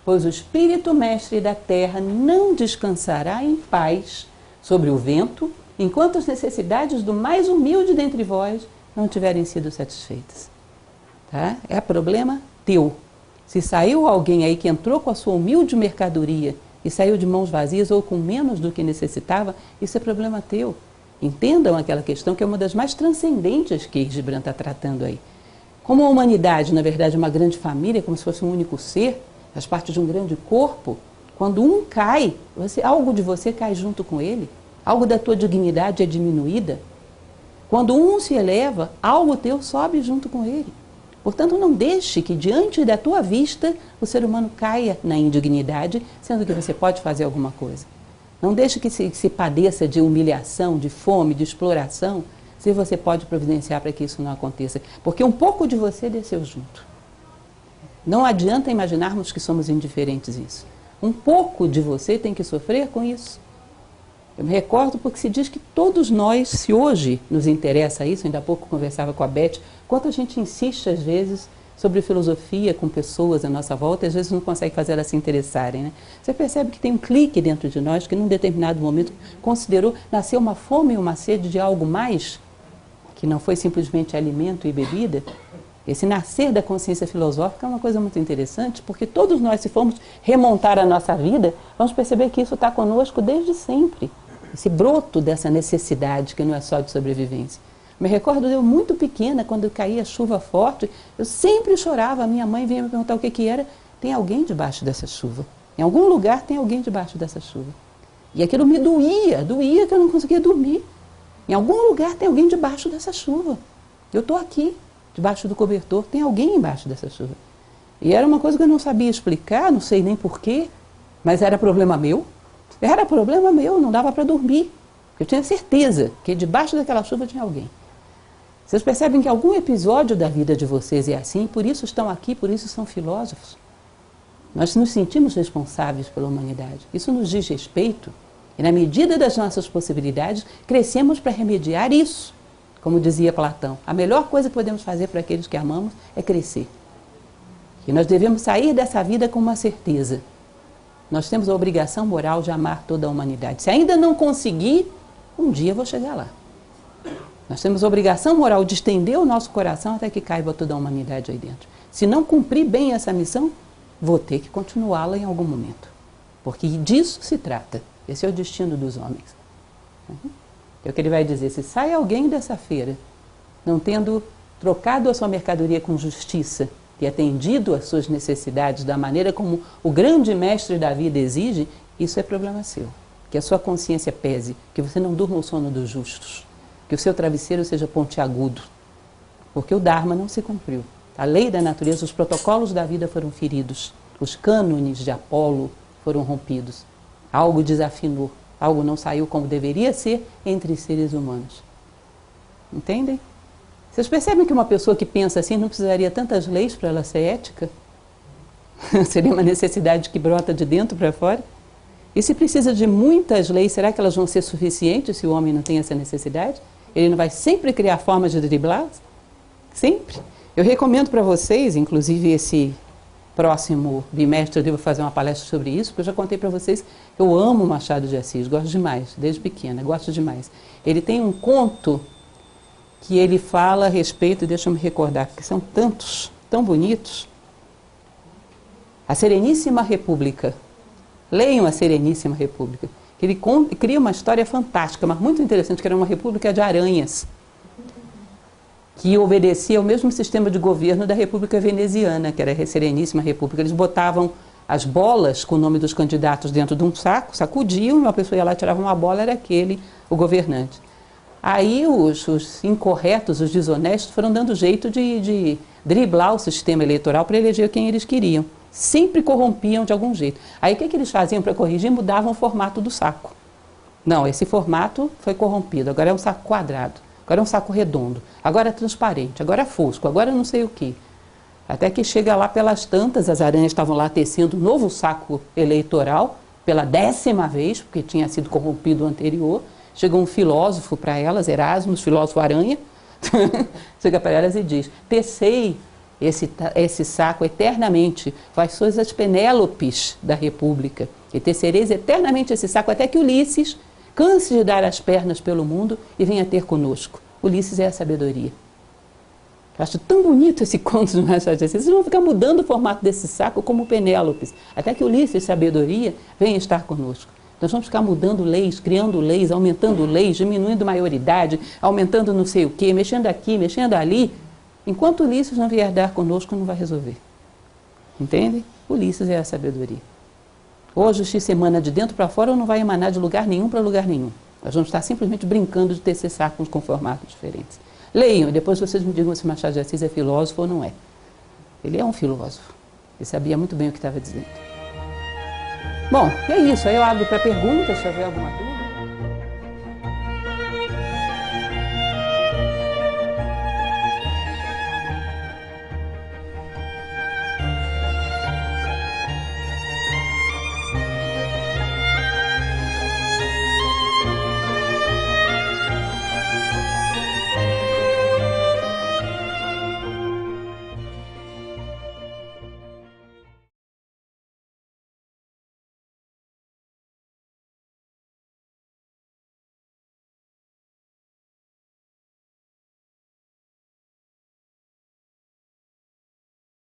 pois o Espírito Mestre da terra não descansará em paz sobre o vento, enquanto as necessidades do mais humilde dentre vós não tiverem sido satisfeitas. Tá? É problema teu. Se saiu alguém aí que entrou com a sua humilde mercadoria e saiu de mãos vazias ou com menos do que necessitava, isso é problema teu. Entendam aquela questão que é uma das mais transcendentes que Gibran está tratando aí. Como a humanidade, na verdade, é uma grande família, como se fosse um único ser, faz parte de um grande corpo, quando um cai, algo de você cai junto com ele, algo da tua dignidade é diminuída. Quando um se eleva, algo teu sobe junto com ele. Portanto, não deixe que diante da tua vista o ser humano caia na indignidade, sendo que você pode fazer alguma coisa. Não deixe que se padeça de humilhação, de fome, de exploração, se você pode providenciar para que isso não aconteça. Porque um pouco de você desceu junto. Não adianta imaginarmos que somos indiferentes a isso. Um pouco de você tem que sofrer com isso. Eu me recordo porque se diz que todos nós, se hoje nos interessa isso, ainda há pouco conversava com a Beth, quanto a gente insiste às vezes sobre filosofia com pessoas à nossa volta, e às vezes não consegue fazer elas se interessarem, né? Você percebe que tem um clique dentro de nós que num determinado momento considerou nascer uma fome e uma sede de algo mais, que não foi simplesmente alimento e bebida. Esse nascer da consciência filosófica é uma coisa muito interessante, porque todos nós, se formos remontar a nossa vida, vamos perceber que isso está conosco desde sempre. Esse broto dessa necessidade, que não é só de sobrevivência. Me recordo eu muito pequena, quando caía chuva forte, eu sempre chorava, a minha mãe vinha me perguntar o que era. Tem alguém debaixo dessa chuva. Em algum lugar tem alguém debaixo dessa chuva. E aquilo me doía que eu não conseguia dormir. Em algum lugar tem alguém debaixo dessa chuva. Eu estou aqui, debaixo do cobertor, tem alguém embaixo dessa chuva. E era uma coisa que eu não sabia explicar, não sei nem porquê, mas era problema meu. Era problema meu, não dava para dormir. Eu tinha certeza que debaixo daquela chuva tinha alguém. Vocês percebem que algum episódio da vida de vocês é assim, por isso estão aqui, por isso são filósofos. Nós nos sentimos responsáveis pela humanidade. Isso nos diz respeito e, na medida das nossas possibilidades, crescemos para remediar isso. Como dizia Platão, a melhor coisa que podemos fazer para aqueles que amamos é crescer. E nós devemos sair dessa vida com uma certeza. Nós temos a obrigação moral de amar toda a humanidade. Se ainda não conseguir, um dia eu vou chegar lá. Nós temos a obrigação moral de estender o nosso coração até que caiba toda a humanidade aí dentro. Se não cumprir bem essa missão, vou ter que continuá-la em algum momento. Porque disso se trata. Esse é o destino dos homens. É o que ele vai dizer. Se sai alguém dessa feira, não tendo trocado a sua mercadoria com justiça e atendido às suas necessidades da maneira como o grande mestre da vida exige, isso é problema seu. Que a sua consciência pese, que você não durma o sono dos justos, que o seu travesseiro seja pontiagudo, porque o Dharma não se cumpriu. A lei da natureza, os protocolos da vida foram feridos, os cânones de Apolo foram rompidos, algo desafinou, algo não saiu como deveria ser entre seres humanos. Entendem? Vocês percebem que uma pessoa que pensa assim não precisaria tantas leis para ela ser ética? Seria uma necessidade que brota de dentro para fora? E se precisa de muitas leis, será que elas vão ser suficientes se o homem não tem essa necessidade? Ele não vai sempre criar formas de driblá-las? Sempre. Eu recomendo para vocês, inclusive esse próximo bimestre eu devo fazer uma palestra sobre isso, porque eu já contei para vocês que eu amo Machado de Assis, gosto demais, desde pequena, gosto demais. Ele tem um conto que ele fala a respeito, deixa eu me recordar, porque são tantos, tão bonitos. A Sereníssima República. Leiam A Sereníssima República. Ele cria uma história fantástica, mas muito interessante, que era uma república de aranhas, que obedecia ao mesmo sistema de governo da República Veneziana, que era a Sereníssima República. Eles botavam as bolas com o nome dos candidatos dentro de um saco, sacudiam, e uma pessoa ia lá, tirava uma bola, era aquele o governante. Aí os incorretos, os desonestos, foram dando jeito de driblar o sistema eleitoral para eleger quem eles queriam. Sempre corrompiam de algum jeito. Aí o que eles faziam para corrigir? Mudavam o formato do saco. Não, esse formato foi corrompido, agora é um saco quadrado, agora é um saco redondo, agora é transparente, agora é fosco, agora não sei o quê. Até que chega lá pelas tantas, as aranhas estavam lá tecendo um novo saco eleitoral, pela 10ª vez, porque tinha sido corrompido o anterior. Chega um filósofo para elas, Erasmus, filósofo aranha, chega para elas e diz: tecei esse saco eternamente, vós sois as Penélopes da República, e tecereis eternamente esse saco até que Ulisses canse de dar as pernas pelo mundo e venha ter conosco. Ulisses é a sabedoria. Eu acho tão bonito esse conto do Machado de Assis. Vocês vão ficar mudando o formato desse saco como Penélopes, até que Ulisses, sabedoria, venha estar conosco. Nós vamos ficar mudando leis, criando leis, aumentando leis, diminuindo maioridade, aumentando não sei o quê, mexendo aqui, mexendo ali. Enquanto Ulisses não vier dar conosco, não vai resolver. Entendem? Ulisses é a sabedoria. Ou a justiça emana de dentro para fora, ou não vai emanar de lugar nenhum para lugar nenhum. Nós vamos estar simplesmente brincando de tecer sacos com formatos diferentes. Leiam, e depois vocês me digam se Machado de Assis é filósofo ou não é. Ele é um filósofo. Ele sabia muito bem o que estava dizendo. Bom, é isso. Aí eu abro para perguntas, se houver alguma dúvida.